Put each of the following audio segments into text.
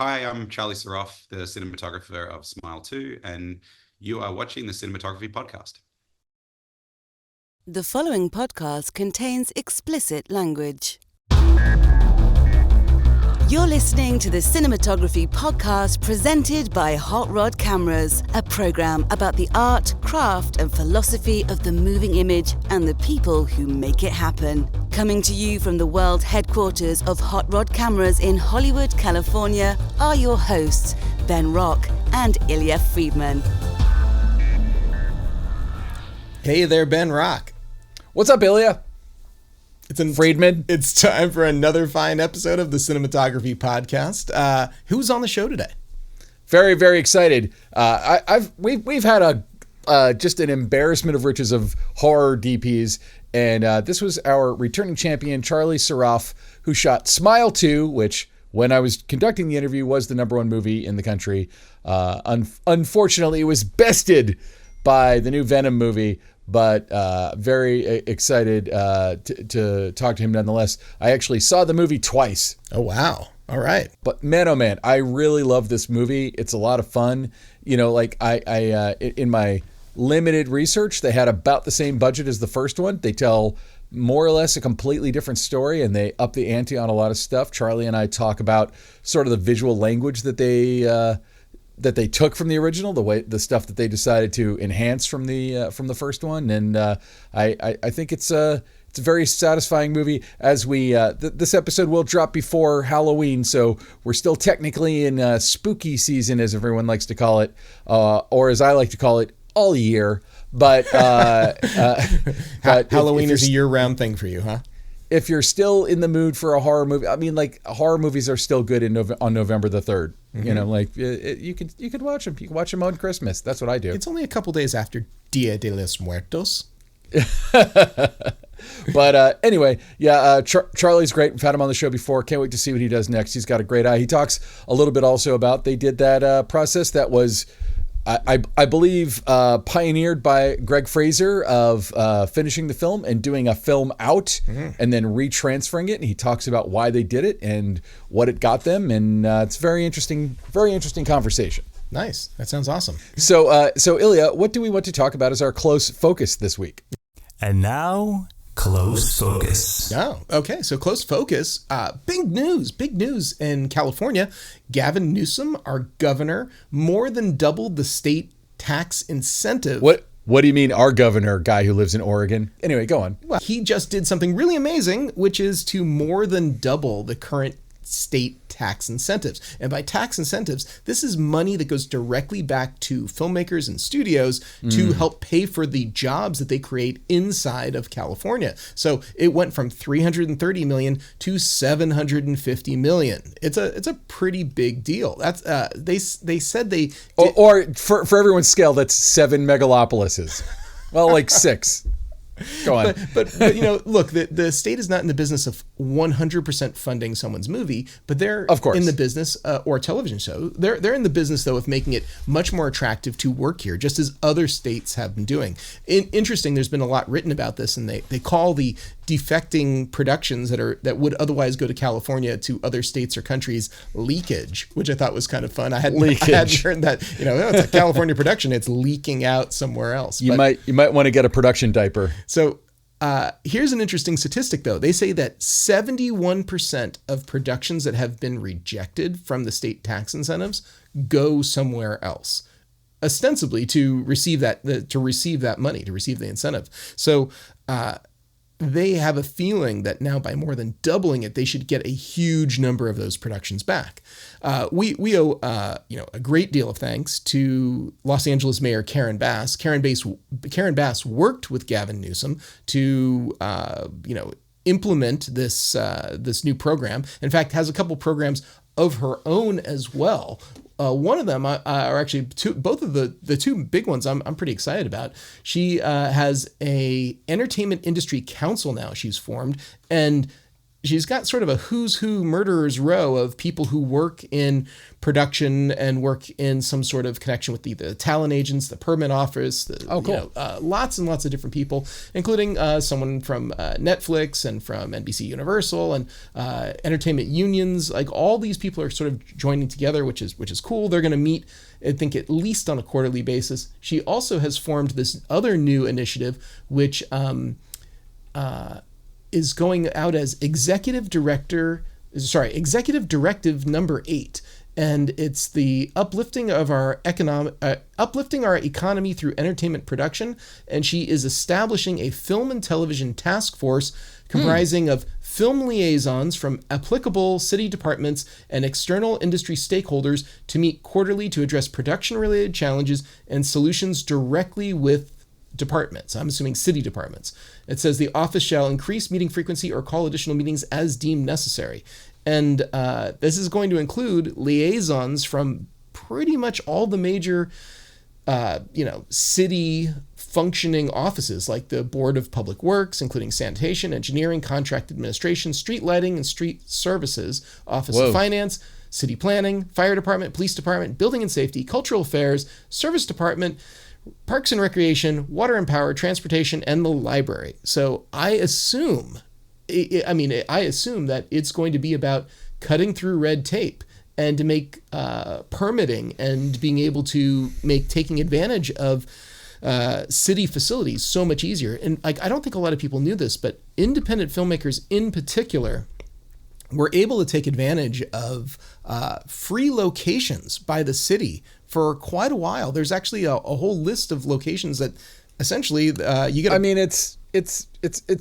Hi, I'm Charlie Sarroff, the cinematographer of Smile 2, and you are watching the Cinematography podcast. The following podcast contains explicit language. You're listening to the Cinematography podcast presented by Hot Rod Cameras, a program about the art, craft, and philosophy of the moving image and the people who make it happen. Coming to you from the world headquarters of Hot Rod Cameras in Hollywood, California, are your hosts, Ben Rock and Ilya Friedman. Hey there, Ben Rock. What's up, Ilya? Friedman. It's time for another fine episode of the Cinematography podcast. Who's on the show today? Very, very excited. We've had just an embarrassment of riches of horror DPs, and this was our returning champion, Charlie Sarroff, who shot Smile 2, which, when I was conducting the interview, was the #1 movie in the country. Unfortunately, it was bested by the new Venom movie. But very excited to talk to him nonetheless. I actually saw the movie twice. Oh, wow. All right. But man, oh man, I really love this movie. It's a lot of fun. You know, like I in my limited research, they had about the same budget as the first one. They tell more or less a completely different story, and they up the ante on a lot of stuff. Charlie and I talk about sort of the visual language that they took from the original, the stuff that they decided to enhance from the first one, and I think it's a very satisfying movie. As we this episode will drop before Halloween, so we're still technically in spooky season, as everyone likes to call it, or as I like to call it, all year. But Halloween is a year-round thing for you, huh? If you're still in the mood for a horror movie, I mean, like, horror movies are still good on November the 3rd. Mm-hmm. You know, like you could watch them. You can watch them on Christmas. That's what I do. It's only a couple days after Dia de los Muertos. But anyway, yeah, Charlie's great. We've had him on the show before. Can't wait to see what he does next. He's got a great eye. He talks a little bit also about they did that process that was, I believe, pioneered by Greg Fraser of finishing the film and doing a film out and then retransferring it. And he talks about why they did it and what it got them. And it's very interesting conversation. Nice. That sounds awesome. So Ilya, what do we want to talk about as our close focus this week? And now, Close Focus. Oh, okay. So Close Focus, big news in California. Gavin Newsom, our governor, more than doubled the state tax incentive. What do you mean, our governor, guy who lives in Oregon? Anyway, go on. Well, he just did something really amazing, which is to more than double the current state tax incentives. And by tax incentives, this is money that goes directly back to filmmakers and studios to help pay for the jobs that they create inside of California. So it went from 330 million to 750 million. It's a pretty big deal. That's they said they or for everyone's scale, that's 7 megalopolises. Well, like 6. Go on. But you know, look, the state is not in the business of 100% funding someone's movie, but they're of course in the business or television show. They're in the business though of making it much more attractive to work here, just as other states have been doing. Interesting. There's been a lot written about this, and they call the defecting productions that would otherwise go to California to other states or countries leakage, which I thought was kind of fun. I hadn't heard that. You know, it's a California production; it's leaking out somewhere else. You might want to get a production diaper. So here's an interesting statistic, though. They say that 71% of productions that have been rejected from the state tax incentives go somewhere else, ostensibly to receive that money, to receive the incentive. So they have a feeling that now, by more than doubling it, they should get a huge number of those productions back. We owe a great deal of thanks to Los Angeles Mayor Karen Bass. Karen Bass worked with Gavin Newsom to implement this new program. In fact, has a couple programs of her own as well. One of them are actually both of the two big ones I'm pretty excited about. She has a entertainment industry council now she's formed, and she's got sort of a who's who murderer's row of people who work in production and work in some sort of connection with the talent agents, the permit office, lots and lots of different people, including someone from Netflix and from NBC Universal and entertainment unions. Like all these people are sort of joining together, which is cool. They're going to meet, I think, at least on a quarterly basis. She also has formed this other new initiative, which is going out as Executive Directive number 8. And it's the uplifting our economy through entertainment production. And she is establishing a film and television task force comprising of film liaisons from applicable city departments and external industry stakeholders to meet quarterly to address production-related challenges and solutions directly with departments. I'm assuming city departments. It says the office shall increase meeting frequency or call additional meetings as deemed necessary. And this is going to include liaisons from pretty much all the major, city functioning offices, like the Board of Public Works, including sanitation, engineering, contract administration, street lighting, and street services, Office of Finance, city planning, fire department, police department, building and safety, cultural affairs, service department, parks and recreation, water and power, transportation, and the library. So I assume that it's going to be about cutting through red tape and to make permitting and being able to make taking advantage of city facilities so much easier. And I don't think a lot of people knew this, but independent filmmakers in particular were able to take advantage of free locations by the city for quite a while. There's actually a whole list of locations that essentially you get. It's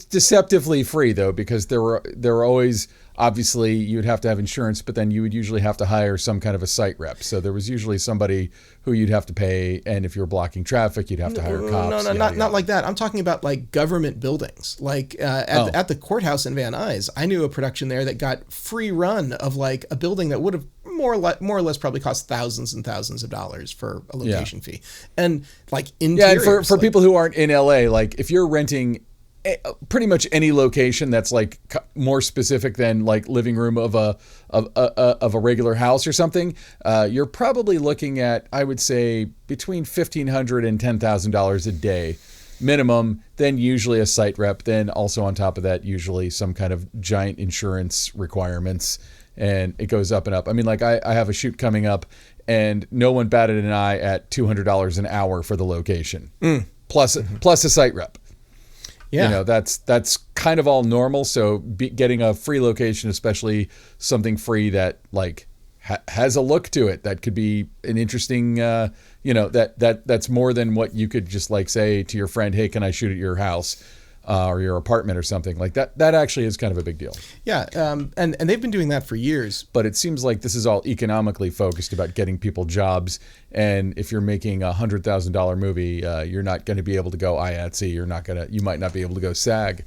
deceptively free though, because there were always, obviously you'd have to have insurance, but then you would usually have to hire some kind of a site rep. So there was usually somebody who you'd have to pay, and if you were blocking traffic, you'd have to hire cops. No, not like that. I'm talking about like government buildings, like at the courthouse in Van Nuys. I knew a production there that got free run of like a building that would have more or less probably cost thousands and thousands of dollars for a location fee. And like interiors. Yeah, and for people who aren't in LA, like if you're renting pretty much any location that's like more specific than like living room of a regular house or something, you're probably looking at, I would say, between $1,500 and $10,000 a day minimum. Then usually a site rep. Then also on top of that, usually some kind of giant insurance requirements, and it goes up and up. I mean, like I have a shoot coming up, and no one batted an eye at $200 an hour for the location, plus a site rep. Yeah, that's kind of all normal. So getting a free location, especially something free that like has a look to it, that could be an interesting, that's more than what you could just like say to your friend, hey, can I shoot at your house or your apartment or something like that. That actually is kind of a big deal. Yeah, and they've been doing that for years. But it seems like this is all economically focused about getting people jobs. And if you're making $100,000 movie, you're not going to be able to go IATSE. You might not be able to go SAG.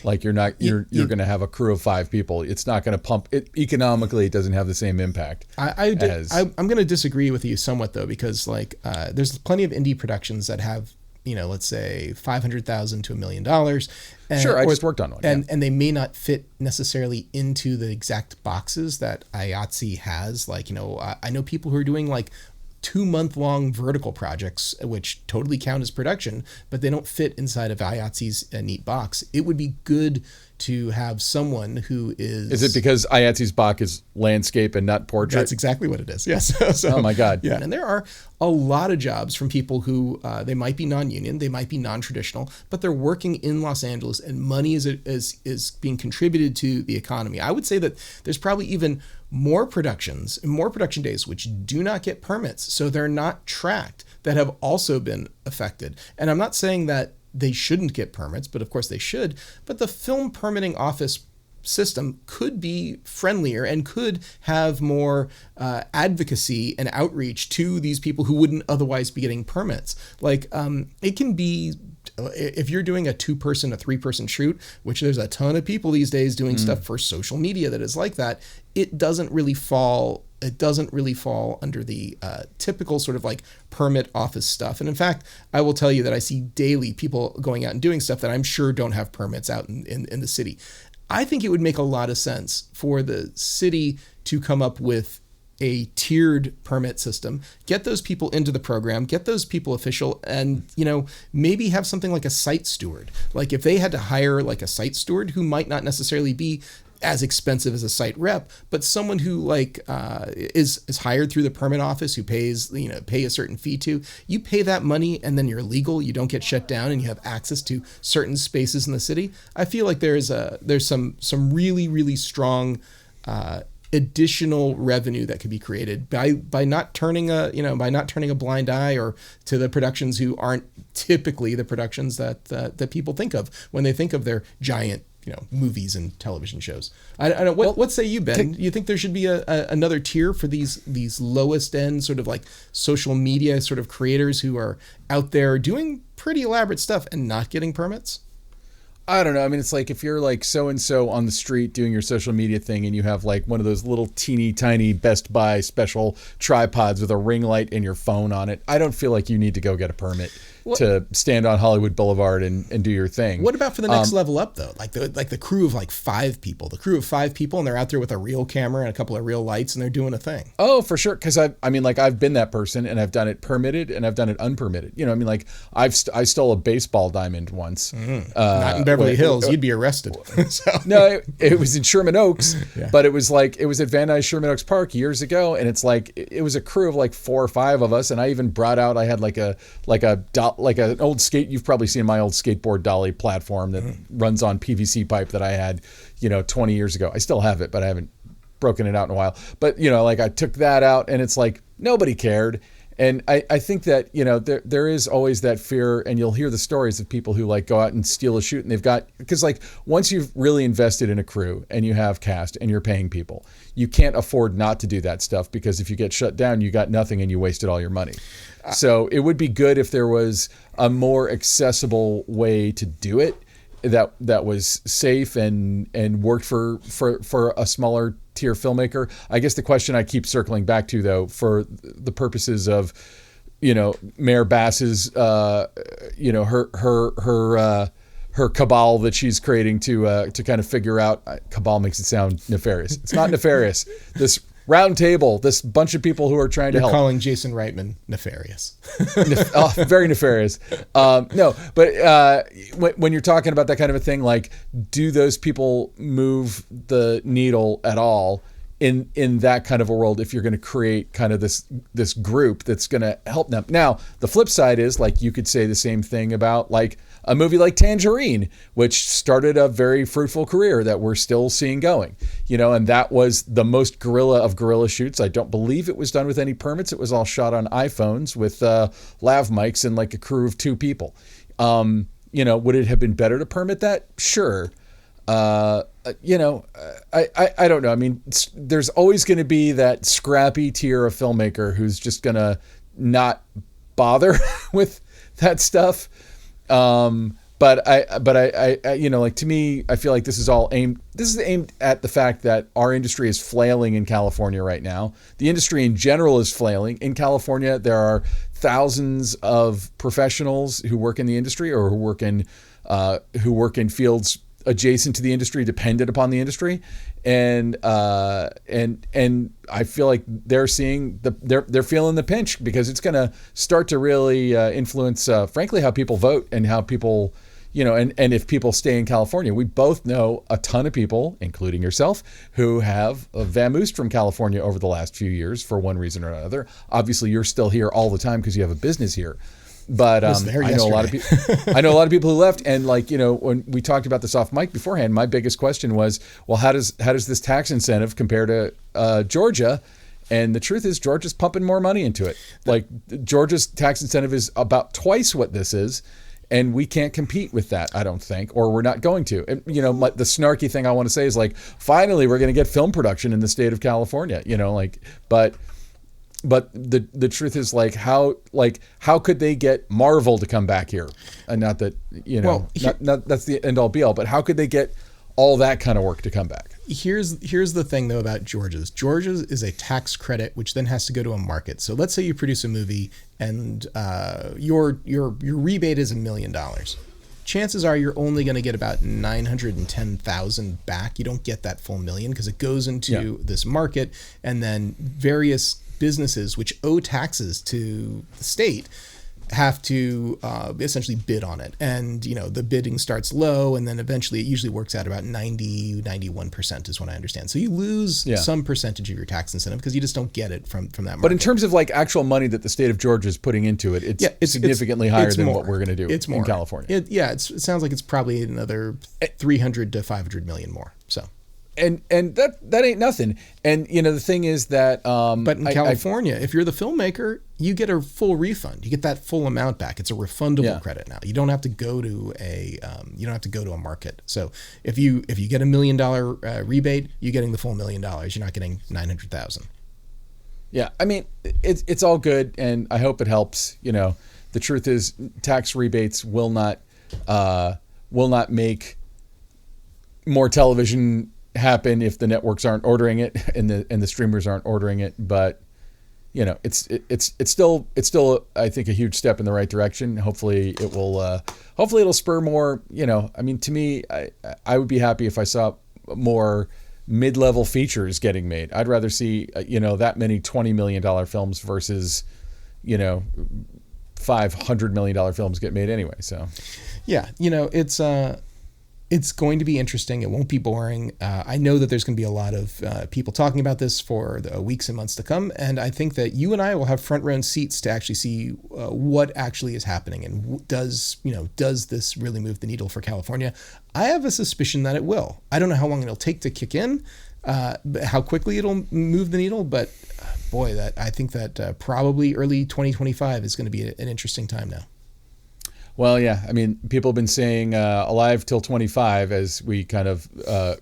Like you're going to have a crew of 5 people. It's not going to pump it economically. It doesn't have the same impact. I'm going to disagree with you somewhat though, because like there's plenty of indie productions that have, let's say $500,000 to $1 million. Sure, I just worked on one. And they may not fit necessarily into the exact boxes that IATSE has. Like, I know people who are doing like 2-month-long vertical projects, which totally count as production, but they don't fit inside of IATSE's neat box. It would be good to have someone who is... Is it because IATSE's box is landscape and not portrait? That's exactly what it is, yes. So, oh my God. Yeah, and there are a lot of jobs from people who, they might be non-union, they might be non-traditional, but they're working in Los Angeles and money is being contributed to the economy. I would say that there's probably even more production days which do not get permits, so they're not tracked, that have also been affected. And I'm not saying that they shouldn't get permits, but of course they should. But the film permitting office system could be friendlier and could have more advocacy and outreach to these people who wouldn't otherwise be getting permits. Like it can be, if you're doing a 2-person, a 3-person shoot, which there's a ton of people these days doing stuff for social media that is like that, it doesn't really fall under the typical sort of like permit office stuff. And in fact, I will tell you that I see daily people going out and doing stuff that I'm sure don't have permits out in the city. I think it would make a lot of sense for the city to come up with a tiered permit system, get those people into the program, get those people official, and, maybe have something like a site steward. Like if they had to hire like a site steward who might not necessarily be as expensive as a site rep, but someone who is hired through the permit office, who pays, pay a certain fee to, you pay that money and then you're legal, you don't get shut down, and you have access to certain spaces in the city. I feel like there's some really, really strong additional revenue that could be created by not turning a blind eye or to the productions who aren't typically the productions that people think of when they think of their giant movies and television shows. I don't. What say you, Ben? You think there should be another tier for these lowest end sort of like social media sort of creators who are out there doing pretty elaborate stuff and not getting permits? I don't know. I mean, it's like if you're like so-and-so on the street doing your social media thing and you have like one of those little teeny tiny Best Buy special tripods with a ring light and your phone on it, I don't feel like you need to go get a permit to stand on Hollywood Boulevard and do your thing. What about for the next level up though? Like the crew of like 5 people, and they're out there with a real camera and a couple of real lights and they're doing a thing. Oh, for sure. Cause I've been that person and I've done it permitted and I've done it unpermitted. I stole a baseball diamond once. Not in Beverly Hills. You'd be arrested. No, it was in Sherman Oaks, but it was at Van Nuys Sherman Oaks Park years ago. And it's like, it was a crew of like 4 or 5 of us. And I even brought out, I had like an old you've probably seen my old skateboard dolly platform that runs on PVC pipe that I had, 20 years ago. I still have it, but I haven't broken it out in a while. But, I took that out and it's like, nobody cared. And I think that, there is always that fear, and you'll hear the stories of people who like go out and steal a shoot, and because like once you've really invested in a crew and you have cast and you're paying people, you can't afford not to do that stuff, because if you get shut down, you got nothing and you wasted all your money. So it would be good if there was a more accessible way to do it that was safe and worked for a smaller tier filmmaker. I guess the question I keep circling back to, though, for the purposes of, Mayor Bass's, her cabal that she's creating to kind of figure out. Cabal makes it sound nefarious. It's not nefarious. This round table, this bunch of people who are trying to help. You're calling Jason Reitman nefarious. Very nefarious. No, but when you're talking about that kind of a thing, like, do those people move the needle at all in that kind of a world if you're going to create kind of this group that's going to help them? Now, the flip side is, like, you could say the same thing about like a movie like Tangerine, which started a very fruitful career that we're still seeing going, and that was the most guerrilla of guerrilla shoots. I don't believe it was done with any permits. It was all shot on iPhones with lav mics and like a crew of 2 people. Would it have been better to permit that? Sure. I don't know. I mean, there's always going to be that scrappy tier of filmmaker who's just going to not bother with that stuff. But like, to me, I feel like this is aimed at the fact that our industry is flailing in California right now. The industry in general is flailing. In California, there are thousands of professionals who work in the industry or who work in fields adjacent to the industry, dependent upon the industry. And I feel like they're feeling the pinch, because it's going to start to really influence, frankly, how people vote and how people, and if people stay in California. We both know a ton of people, including yourself, who have vamoosed from California over the last few years for one reason or another. Obviously, you're still here all the time because you have a business here. But I know a lot of people. I know a lot of people who left, and like, when we talked about this off mic beforehand, my biggest question was, well, how does this tax incentive compare to Georgia? And the truth is, Georgia's pumping more money into it. Like, Georgia's tax incentive is about twice what this is, and we can't compete with that, I don't think, or we're not going to. And, the snarky thing I want to say is, like, finally we're going to get film production in the state of California. But the truth is, like, how could they get Marvel to come back here? And not that, not that's the end all be all, but how could they get all that kind of work to come back? Here's the thing though about Georgia's. Georgia's is a tax credit, which then has to go to a market. So let's say you produce a movie and your rebate is $1 million. chances are you're only going to get about 910,000 back. You don't get that full million because it goes into this market, and then various businesses which owe taxes to the state have to essentially bid on it. And, the bidding starts low, and then eventually it usually works out about 91% is what I understand. So you lose some percentage of your tax incentive because you just don't get it from that market. But in terms of like actual money that the state of Georgia is putting into it, it's significantly higher than what we're going to do in California. It sounds like it's probably another 300 to 500 million more. So. And that ain't nothing. And the thing is that but in California, if you're the filmmaker, you get a full refund. You get that full amount back. It's a refundable credit now. You don't have to go to a market. So if you get $1 million rebate, you're getting the full $1 million. You're not getting 900,000. Yeah, I mean it's all good, and I hope it helps. The truth is, tax rebates will not make more television happen if the networks aren't ordering it and the streamers aren't ordering it. But it's still I think a huge step in the right direction. Hopefully it'll spur more. I mean, to me, I would be happy if I saw more mid-level features getting made. I'd rather see that many $20 million films versus $500 million films get made anyway. So yeah, it's going to be interesting. It won't be boring. I know that there's going to be a lot of people talking about this for the weeks and months to come. And I think that you and I will have front row seats to actually see what actually is happening. And does this really move the needle for California? I have a suspicion that it will. I don't know how long it'll take to kick in, how quickly it'll move the needle. But boy, I think that probably early 2025 is going to be an interesting time now. Well, yeah. I mean, people have been saying alive till 25 as we kind of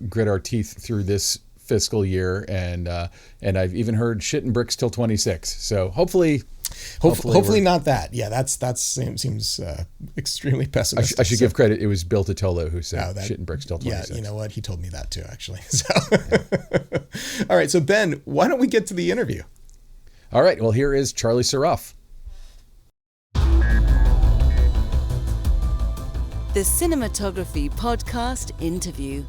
grit our teeth through this fiscal year, and I've even heard shit and bricks till 26. So hopefully not that. Yeah, that seems extremely pessimistic. I should give credit. It was Bill Totolo who said shit and bricks till 26. Yeah, you know what? He told me that too, actually. So, all right. So Ben, why don't we get to the interview? All right. Well, here is Charlie Sarroff. The Cinematography Podcast Interview.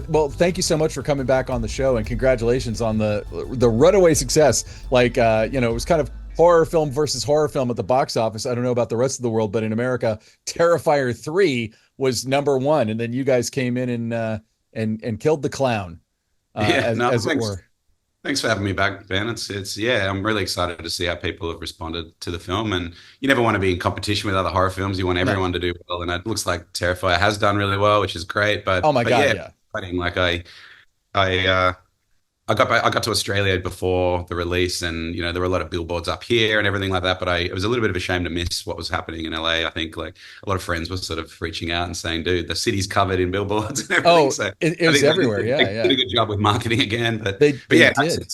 Well, thank you so much for coming back on the show, and congratulations on the runaway success. It was kind of horror film versus horror film at the box office. I don't know about the rest of the world, but in America, Terrifier 3 was #1, and then you guys came in and killed the clown, as it were. Thanks for having me back, Ben. I'm really excited to see how people have responded to the film. And you never want to be in competition with other horror films. You want everyone to do well. And it looks like Terrifier has done really well, which is great. But oh my God, yeah. Exciting. Like I got to Australia before the release, and there were a lot of billboards up here and everything like that. But it was a little bit of a shame to miss what was happening in LA. I think like a lot of friends were sort of reaching out and saying, "Dude, the city's covered in billboards and everything." Oh, so it was everywhere. They did a good job with marketing again. But they yeah, did.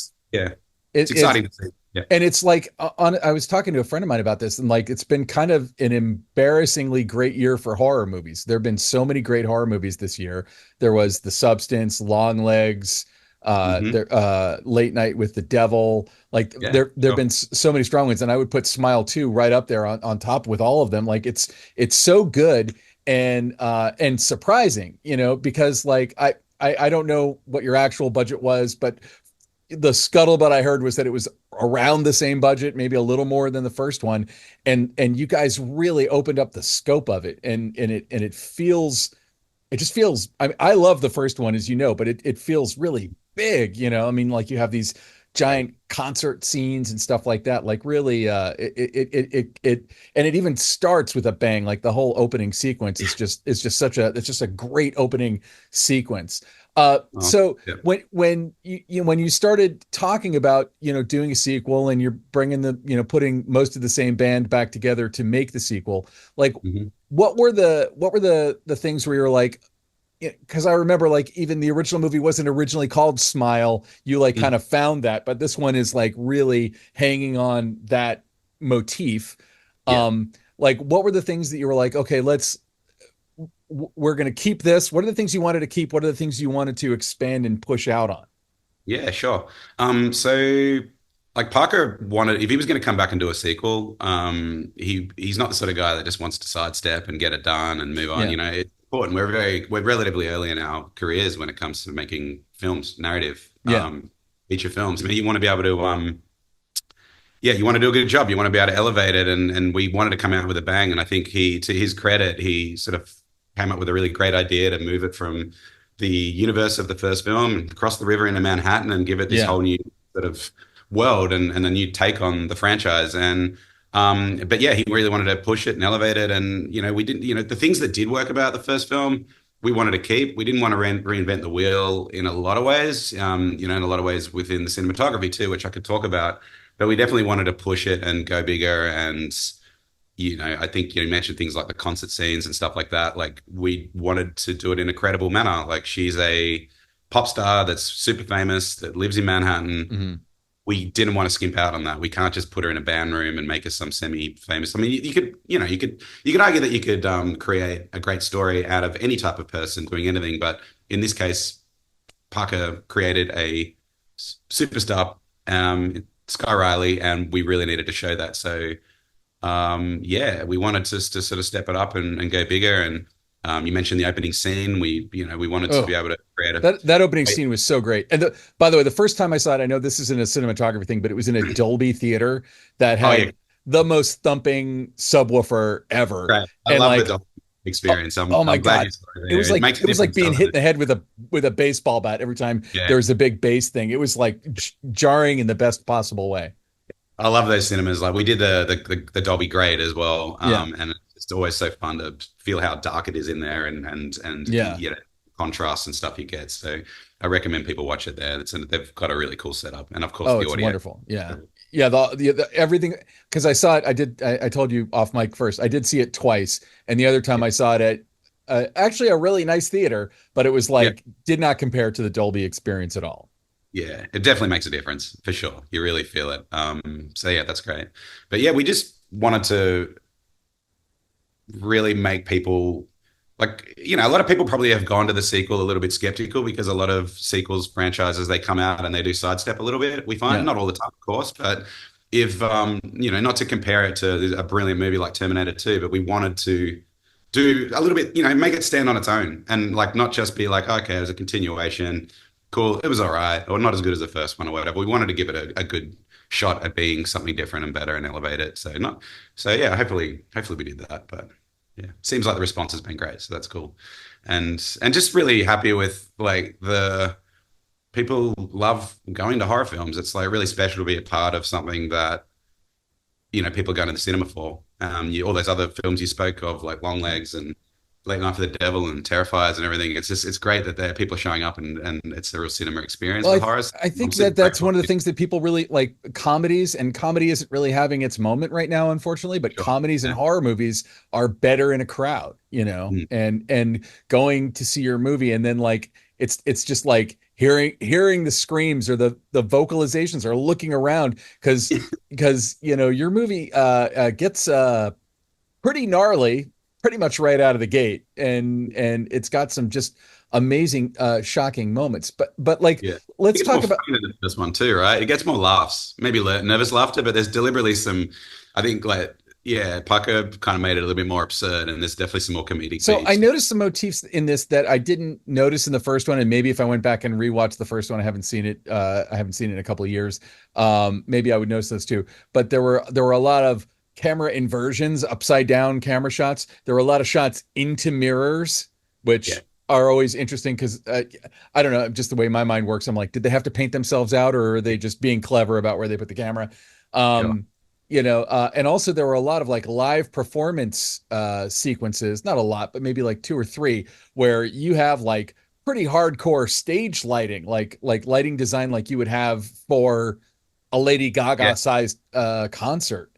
It's exciting to see. Yeah. And it's like I was talking to a friend of mine about this, and like it's been kind of an embarrassingly great year for horror movies. There have been so many great horror movies this year. There was The Substance, Longlegs. Late Night with the Devil. There have been so many strong ones, and I would put Smile 2 right up there on top with all of them. Like it's so good and surprising, because like I don't know what your actual budget was, but the scuttlebutt I heard was that it was around the same budget, maybe a little more than the first one, and you guys really opened up the scope of it, and it just feels. I love the first one, as you know, but it feels really big, I mean, like you have these giant concert scenes and stuff like that. Like really, it even starts with a bang. Like the whole opening sequence is just a great opening sequence. So yeah. when you started talking about doing a sequel, and you're bringing putting most of the same band back together to make the sequel, like what were the things where you're like, because I remember like even the original movie wasn't originally called Smile. You like kind of found that, but this one is like really hanging on that motif. Yeah. Like what were the things that you were like, okay, we're going to keep this. What are the things you wanted to keep? What are the things you wanted to expand and push out on? Yeah, sure. So like Parker wanted, if he was going to come back and do a sequel, he's not the sort of guy that just wants to sidestep and get it done and move on. Yeah. You know, it's important. We're relatively early in our careers when it comes to making films, narrative, Yeah. feature films. I mean, you want to be able to, yeah, you want to do a good job. You want to be able to elevate it, and we wanted to come out with a bang. And I think to his credit, he sort of came up with a really great idea to move it from the universe of the first film across the river into Manhattan and give it this Yeah. whole new sort of world and a new take on the franchise. And but yeah, he really wanted to push it and elevate it. And we didn't, the things that did work about the first film, we wanted to keep. We didn't want to reinvent the wheel in a lot of ways. In a lot of ways within the cinematography too, which I could talk about. But we definitely wanted to push it and go bigger. And I think you mentioned things like the concert scenes and stuff like that. Like we wanted to do it in a credible manner. Like she's a pop star that's super famous that lives in Manhattan. Hmm. We didn't want to skimp out on that. We can't just put her in a band room and make her some semi-famous. I mean, you could argue that you could create a great story out of any type of person doing anything, but in this case, Parker created a superstar, Skye Riley, and we really needed to show that. So, yeah, we wanted to sort of step it up and go bigger. And you mentioned the opening scene. We wanted to Oh, be able to create that opening scene was so great. And by the way, the first time I saw it, I know this isn't a cinematography thing, but it was in a Dolby theater that oh yeah, had the most thumping subwoofer ever. great. I And love the like, doc oh, experience. oh my I'm glad God. you saw it there. It makes a It was like difference, being doesn't hit in it? the head with a baseball bat every time Yeah. there was a big bass thing. It was like jarring in the best possible way. I love those cinemas. Like we did the Dolby Grade as well, Yeah. and it's always so fun to feel how dark it is in there, and Yeah. contrast and stuff you get. So I recommend people watch it there. They've got a really cool setup, and of course Oh, the it's audio. wonderful. Yeah. Yeah. The everything, because I saw it. I told you off mic first. I did see it twice. And the other time Yeah, I saw it at actually a really nice theater, but it was yeah, like, did not compare to the Dolby experience at all. yeah. It definitely makes a difference for sure. You really feel it. So yeah, that's great. But yeah, we just wanted to really make people like a lot of people probably have gone to the sequel a little bit skeptical because a lot of sequels franchises they come out and they do sidestep a little bit, we find, Yeah. not all the time of course, but if not to compare it to a brilliant movie like Terminator 2, but we wanted to do a little bit, make it stand on its own and like not just be like, okay, it was a continuation, cool, it was all right, or not as good as the first one or whatever. We wanted to give it a good shot at being something different and better and elevate it. So yeah, hopefully we did that. But yeah, seems like the response has been great, so that's cool. And just really happy with like the people love going to horror films. It's like really special to be a part of something that people are going to the cinema for. All those other films you spoke of, like Longlegs and Late Night for the Devil and Terrifiers and everything. It's great that people are showing up and it's a real cinema experience Well, with horror. I I'm think super that's grateful. one of the things that people really like comedies, and comedy isn't really having its moment right now, unfortunately, but Sure. comedies and Yeah. horror movies are better in a crowd, Mm. and going to see your movie and then like it's just like hearing the screams or the vocalizations or looking around because your movie gets pretty gnarly pretty much right out of the gate, and it's got some just amazing shocking moments, but like Yeah. It let's gets more talk funny about than this one too, right? It gets more laughs, maybe nervous laughter, but there's deliberately some, I think, like, yeah, Parker kind of made it a little bit more absurd, and there's definitely some more comedic so I beats. noticed some motifs in this that I didn't notice in the first one, and maybe if I went back and rewatched the first one, I haven't seen it in a couple of years, maybe I would notice those too. But there were a lot of camera inversions, upside down camera shots. There were a lot of shots into mirrors, Yeah, which are always interesting because I don't know, just the way my mind works. I'm like, did they have to paint themselves out, or are they just being clever about where they put the camera? sure. Um, and also there were a lot of like live performance sequences, not a lot, but maybe like two or three, where you have like pretty hardcore stage lighting, like lighting design like you would have for a Lady Yeah, Gaga sized concert.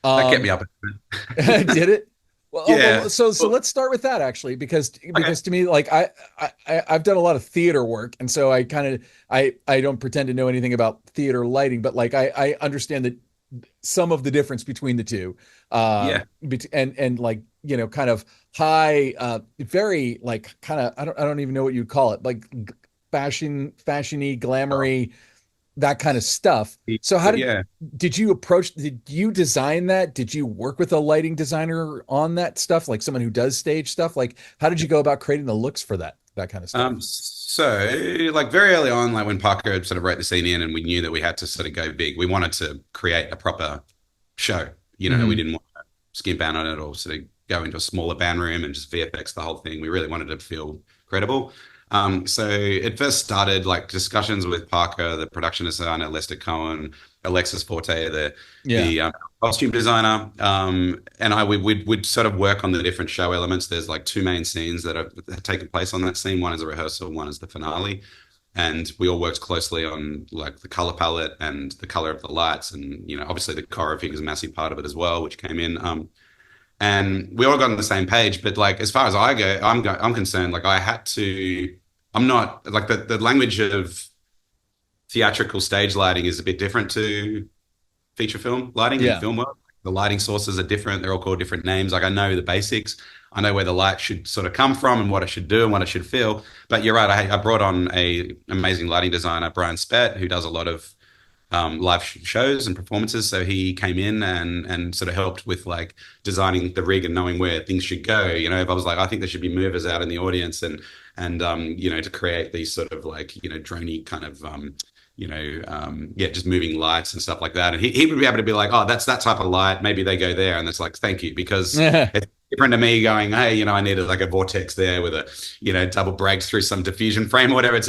that kept me Um, up. did it? Well, Yeah. so Well, let's start with that actually, okay. because to me, like I've done a lot of theater work, and so I don't pretend to know anything about theater lighting, but like I understand that some of the difference between the two, Yeah. and like kind of high, very like kind of I don't even know what you'd call it, like fashiony, Sure. glamoury that kind of stuff. So But yeah. did you design that? Did you work with a lighting designer on that stuff? Like someone who does stage stuff? Like how did you go about creating the looks for that kind of stuff? So like very early on, like when Parker had sort of wrote the scene in and we knew that we had to sort of go big, we wanted to create a proper show. We Hmm. didn't want to skimp out on it or sort of go into a smaller band room and just VFX the whole thing. We really wanted it to feel credible. So it first started like discussions with Parker, the production designer, Lester Cohen, Alexis Forte, Yeah. the costume designer, and we'd sort of work on the different show elements. There's like two main scenes that have taken place on that scene. One is a rehearsal, one is the finale, and we all worked closely on like the color palette and the color of the lights, and obviously the choreography is a massive part of it as well, which came in. And we all got on the same page. But like as far as I'm concerned, like I had to. I'm not like the language of theatrical stage lighting is a bit different to feature film lighting and Yeah. film work. The lighting sources are different. They're all called different names. Like I know the basics. I know where the light should sort of come from and what it should do and what it should feel. But you're right. I brought on a amazing lighting designer, Brian Spett, who does a lot of live shows and performances. So he came in and sort of helped with like designing the rig and knowing where things should go. If I was like, I think there should be movers out in the audience and to create these sort of like droney kind of just moving lights and stuff like that. And he would be able to be like, oh, that's that type of light. Maybe they go there. And it's like, thank you, because it's different to me going, hey, I needed like a vortex there with a, double breaks through some diffusion frame or whatever. It's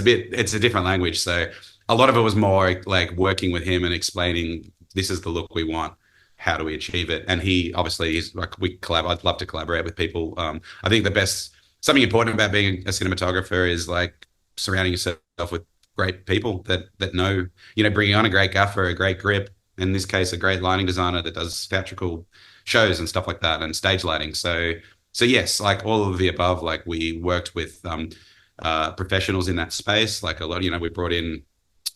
a different language. So a lot of it was more like working with him and explaining, this is the look we want. How do we achieve it? And he obviously he's like, I'd love to collaborate with people. I think something important about being a cinematographer is like surrounding yourself with great people that know, bringing on a great gaffer, a great grip, in this case, a great lighting designer that does theatrical shows and stuff like that and stage lighting. So yes, like all of the above, like we worked with professionals in that space. Like a lot,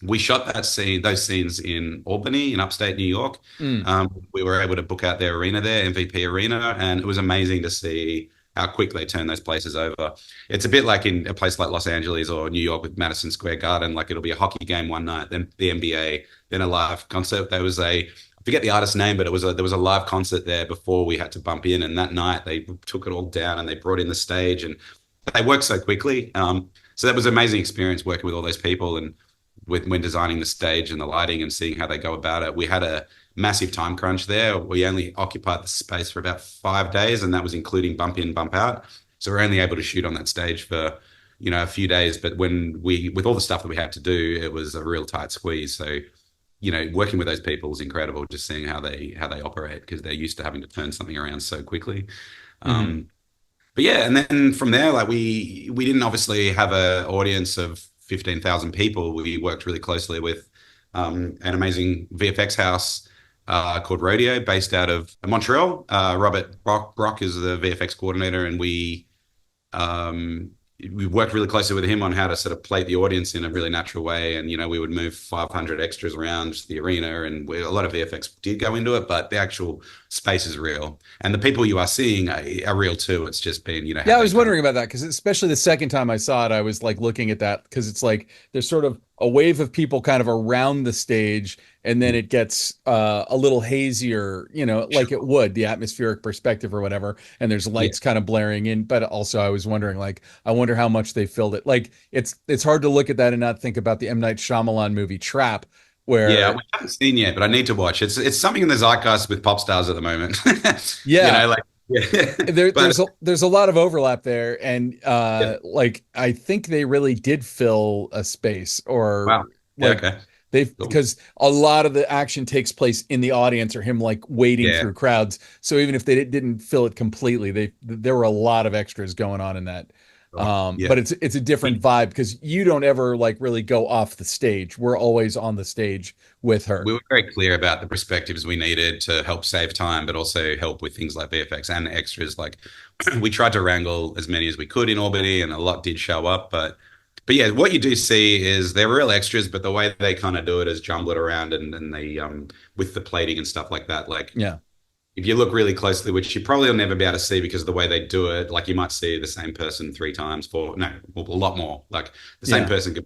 we shot those scenes in Albany in upstate New York. Mm. We were able to book out their arena there, MVP Arena, and it was amazing to see how quick they turn those places over. It's a bit like in a place like Los Angeles or New York with Madison Square Garden. Like it'll be a hockey game one night, then the NBA, then a live concert. I forget the artist's name, but there was a live concert there before we had to bump in. And that night they took it all down and they brought in the stage and they worked so quickly. So that was an amazing experience working with all those people and when designing the stage and the lighting and seeing how they go about it. We had a massive time crunch there. We only occupied the space for about 5 days, and that was including bump in, bump out. So we're only able to shoot on that stage for, a few days. But with all the stuff that we had to do, it was a real tight squeeze. So, working with those people is incredible, just seeing how they operate because they're used to having to turn something around so quickly. Mm-hmm. But yeah, and then from there, like we didn't obviously have an audience of 15,000 people. We worked really closely with an amazing VFX house called Rodeo, based out of Montreal. Robert Brock is the VFX coordinator, and we worked really closely with him on how to sort of plate the audience in a really natural way. And, we would move 500 extras around the arena and a lot of VFX did go into it, but the actual space is real. And the people you are seeing are real too. It's just been, Yeah, I was wondering about that because especially the second time I saw it, I was like looking at that because it's like there's sort of a wave of people kind of around the stage and then it gets a little hazier, like it would, the atmospheric perspective or whatever. And there's lights kind of blaring in. But also I was wondering, like, I wonder how much they filled it. Like it's hard to look at that and not think about the M. Night Shyamalan movie Trap, where we haven't seen yet, but I need to watch. It's something in the zeitgeist with pop stars at the moment. yeah. But There's a lot of overlap there, and yeah. like I think they really did fill a space, or Wow. Yeah, like okay. Cool. because a lot of the action takes place in the audience or him like wading Yeah. through crowds. So even if they didn't fill it completely, there were a lot of extras going on in that. Yeah. But it's a different vibe because you don't ever like really go off the stage. We're always on the stage with her. We were very clear about the perspectives we needed to help save time, but also help with things like VFX and extras. Like we tried to wrangle as many as we could in Albany, and a lot did show up. But yeah, what you do see is they're real extras, but the way they kind of do it is jumble it around and they with the plating and stuff like that. Like Yeah. if you look really closely, which you probably will never be able to see because of the way they do it, like you might see the same person 3 times, a lot more. Like the same Yeah. person could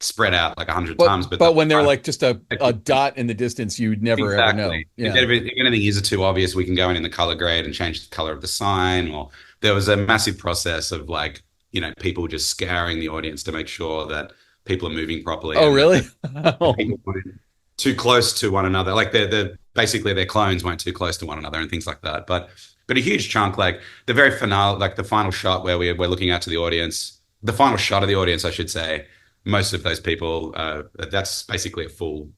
spread out like 100 times. But when they're like just a dot in the distance, you'd never ever know. Exactly. Yeah. If anything is too obvious, we can go in the color grade and change the color of the sign. Or there was a massive process of like, people just scouring the audience to make sure that people are moving properly. Oh, and really? that people weren't too close to one another. Like they're basically their clones weren't too close to one another and things like that. But a huge chunk, like the very finale, like the final shot where we're looking out to the audience, the final shot of the audience, I should say. Most of those people, that's basically a full,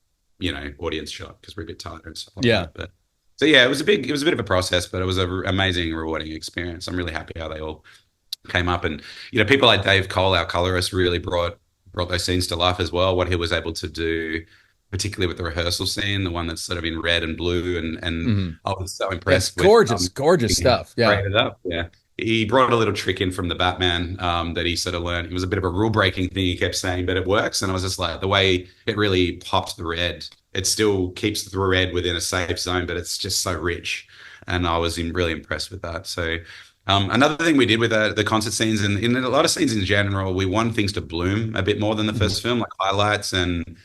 audience shot because we're a bit tighter and stuff like that. But so yeah, it was a bit of a process, but it was an amazing, rewarding experience. I'm really happy how they all came up, and people like Dave Cole, our colorist, really brought those scenes to life as well. What he was able to do, particularly with the rehearsal scene, the one that's sort of in red and blue, and I was so impressed. It's gorgeous, gorgeous stuff. Yeah, it up. Yeah. He brought a little trick in from the Batman that he sort of learned. It was a bit of a rule breaking thing he kept saying, but it works. And I was just like, the way it really popped the red, it still keeps the red within a safe zone, but it's just so rich. And I was really impressed with that. So another thing we did with the concert scenes, and in a lot of scenes in general, we want things to bloom a bit more than the first film, like highlights and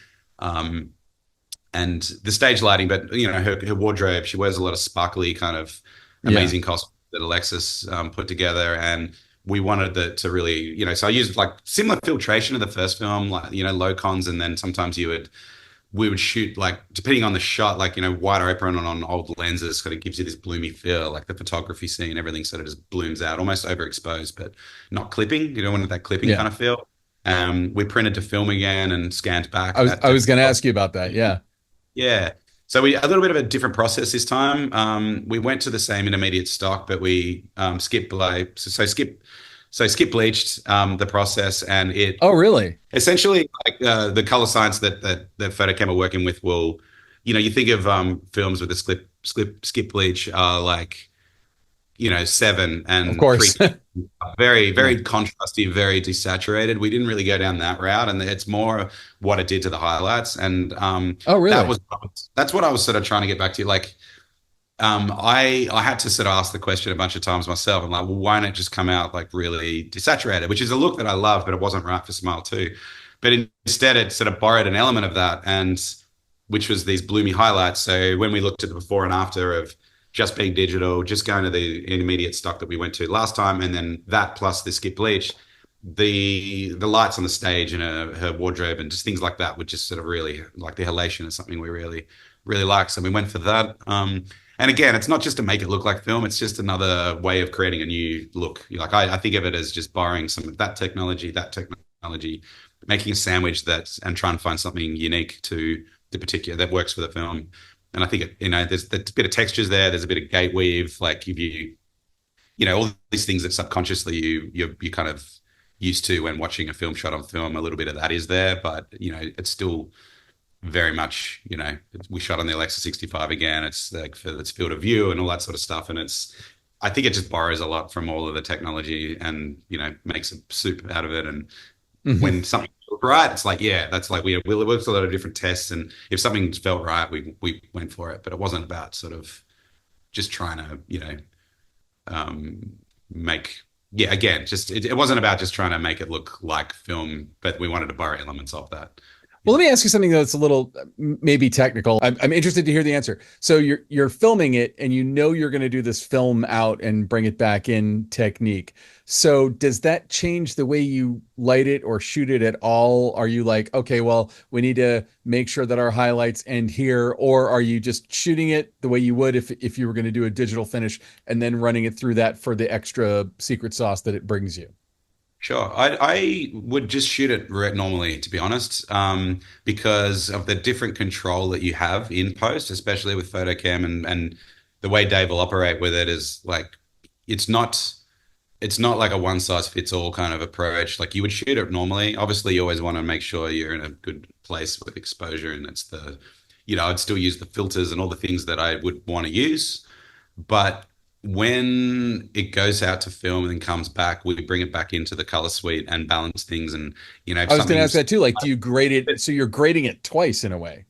the stage lighting. But, her wardrobe, she wears a lot of sparkly kind of amazing costumes that Alexis put together, and we wanted to really, so I used like similar filtration of the first film, like, low cons, and then sometimes we would shoot, like, depending on the shot, like, wide open on old lenses, kind of gives you this bloomy feel, like the photography scene, everything sort of just blooms out, almost overexposed, but not clipping. You don't want that clipping kind of feel. We printed to film again and scanned back. I was going to ask you about that. Yeah. Yeah. So a little bit of a different process this time. We went to the same intermediate stock, but we skip bleached the process, and it. Oh, really? Essentially, like the color science that Photochem are working with will, you think of films with the skip bleach are like, 7 and of course. 3, very, very contrasty, very desaturated. We didn't really go down that route, and it's more what it did to the highlights. And oh, really? That's what I was sort of trying to get back to. Like, I had to sort of ask the question a bunch of times myself. I'm like, well, why not just come out like really desaturated, which is a look that I love, but it wasn't right for Smile 2. But instead, it sort of borrowed an element of that, and which was these bloomy highlights. So when we looked at the before and after of just being digital, just going to the intermediate stock that we went to last time, and then that plus the skip bleach, the lights on the stage and her wardrobe and just things like that would just sort of really, like the halation is something we really, really like. So we went for that. And again, it's not just to make it look like film, it's just another way of creating a new look. Like I think of it as just borrowing some of that technology, making a sandwich and trying to find something unique to the particular that works for the film. And I think, there's a bit of textures there. There's a bit of gate weave. Like if all these things that subconsciously you're kind of used to when watching a film shot on film, a little bit of that is there, but, it's still very much, we shot on the Alexa 65 again. It's like for its field of view and all that sort of stuff. And I think it just borrows a lot from all of the technology and, makes a soup out of it. And when something feels right, it's like, yeah, that's like we worked a lot of different tests, and if something felt right, we went for it. But it wasn't about sort of just trying to, it wasn't about just trying to make it look like film, but we wanted to borrow elements of that. Well, let me ask you something that's a little maybe technical. I'm interested to hear the answer. So you're filming it, and you're going to do this film out and bring it back in technique. So does that change the way you light it or shoot it at all? Are you like, okay, well, we need to make sure that our highlights end here, or are you just shooting it the way you would if you were going to do a digital finish and then running it through that for the extra secret sauce that it brings you? Sure. I would just shoot it normally, to be honest, because of the different control that you have in post, especially with Photochem and the way Dave will operate with it is like, it's not like a one size fits all kind of approach. Like you would shoot it normally. Obviously, you always want to make sure you're in a good place with exposure, and it's I'd still use the filters and all the things that I would want to use. But when it goes out to film and then comes back, we bring it back into the color suite and balance things. And, I was going to ask that too. Like, do you grade it? So you're grading it twice in a way.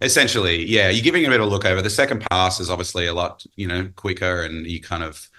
Essentially, yeah. You're giving it a bit of a look over. The second pass is obviously a lot, quicker, and you kind of,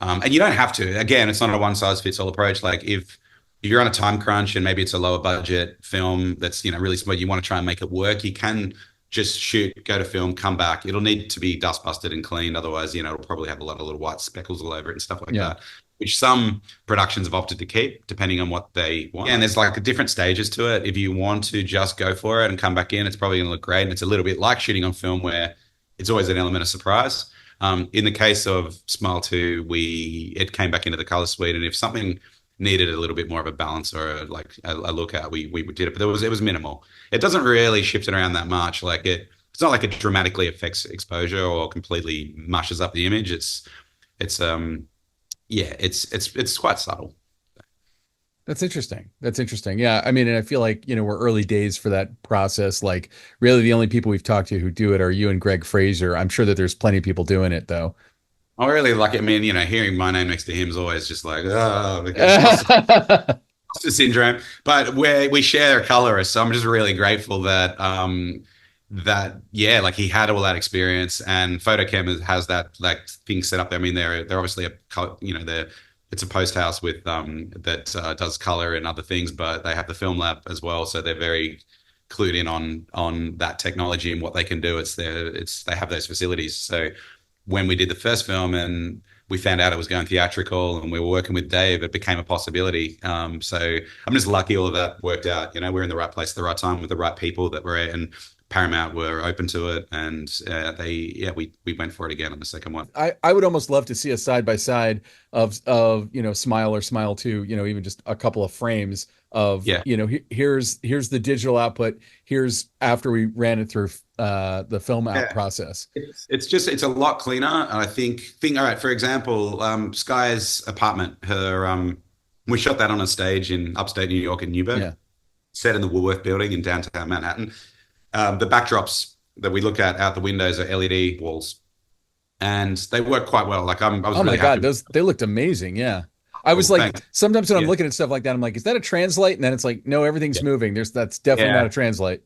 and you don't have to. Again, it's not a one size fits all approach. Like if if you're on a time crunch and maybe it's a lower budget film that's, really small, you want to try and make it work, you can just shoot, go to film, come back. It'll need to be dust busted and cleaned. Otherwise, it'll probably have a lot of little white speckles all over it and stuff like that, which some productions have opted to keep depending on what they want. Yeah, and there's like different stages to it. If you want to just go for it and come back in, it's probably going to look great. And it's a little bit like shooting on film where it's always an element of surprise. In the case of Smile 2, it came back into the color suite, and if something needed a little bit more of a balance or a look at, we did it, but it was minimal. It doesn't really shift it around that much. It's not like it dramatically affects exposure or completely mushes up the image. It's quite subtle. That's interesting. Yeah. I mean, and I feel like, we're early days for that process. Like, really the only people we've talked to who do it are you and Greg Fraser. I'm sure that there's plenty of people doing it though. I really like it. I mean, hearing my name next to him is always just like, oh, imposter syndrome. But we share a colorist, so I'm just really grateful that he had all that experience, and Photochem has that thing set up there. I mean, they're obviously it's a post house with that does color and other things, but they have the film lab as well, so they're very clued in on that technology and what they can do. They have those facilities. So when we did the first film and we found out it was going theatrical and we were working with Dave, it became a possibility. So I'm just lucky all of that worked out. We're in the right place at the right time with the right people and Paramount were open to it. And we went for it again on the second one. I would almost love to see a side-by-side of Smile or Smile 2, even just a couple of frames of, here's the digital output. Here's after we ran it through the film out process. It's a lot cleaner. And I think all right, for example, Skye's apartment, we shot that on a stage in upstate New York in Newburgh, set in the Woolworth building in downtown Manhattan. The backdrops that we look at out the windows are LED walls, and they work quite well. Like I was. Oh really my God, they looked amazing. Yeah. I was sometimes when I'm looking at stuff like that, I'm like, is that a translate? And then it's like, no, everything's moving. That's definitely not a translate.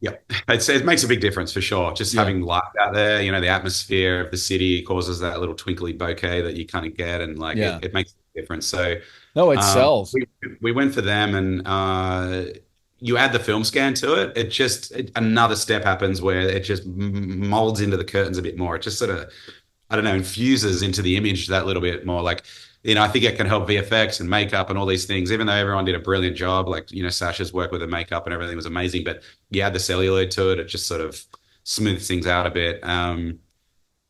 Yeah, it makes a big difference for sure. Just having light out there, the atmosphere of the city causes that little twinkly bouquet that you kind of get, and it makes a difference. So no, it sells. We went for them, and you add the film scan to it. It just another step happens where it just molds into the curtains a bit more. It just sort of, I don't know, infuses into the image that little bit more. I think it can help VFX and makeup and all these things, even though everyone did a brilliant job. Sasha's work with the makeup and everything was amazing, but you add the celluloid to it, it just sort of smooths things out a bit. I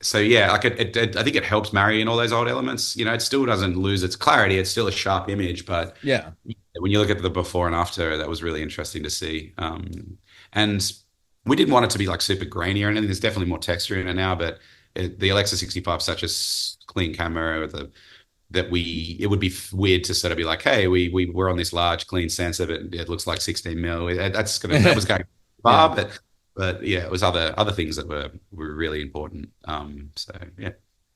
think it helps marry in all those old elements. It still doesn't lose its clarity. It's still a sharp image, but when you look at the before and after, that was really interesting to see. And we didn't want it to be super grainy or anything. There's definitely more texture in it now, but the Alexa 65 is such a clean camera that it would be weird to sort of be like, hey, we're on this large clean sensor, but it looks like 16 mil. That was going far, but it was other things that were really important.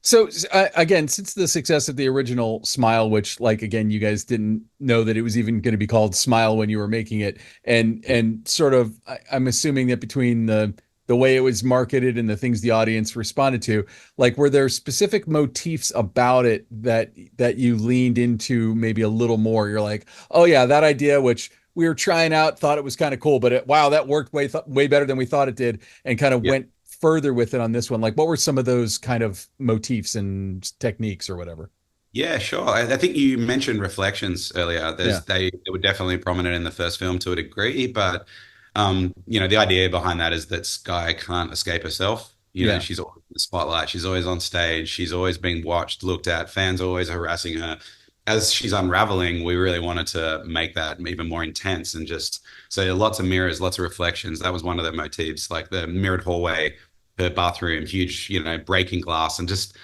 So again, since the success of the original Smile, which again, you guys didn't know that it was even going to be called Smile when you were making it, and sort of, I'm assuming that between the way it was marketed and the things the audience responded to, were there specific motifs about it that you leaned into maybe a little more? You're like, oh yeah, that idea, which we were trying out, thought it was kind of cool, but wow, that worked way better than we thought it did, and kind of went further with it on this one. What were some of those kind of motifs and techniques or whatever? Yeah, sure. I think you mentioned reflections earlier. They were definitely prominent in the first film to a degree, but the idea behind that is that Skye can't escape herself. She's always in the spotlight. She's always on stage. She's always being watched, looked at. Fans are always harassing her. As she's unraveling, we really wanted to make that even more intense, and just so lots of mirrors, lots of reflections. That was one of the motifs, the mirrored hallway, her bathroom, huge, breaking glass, and just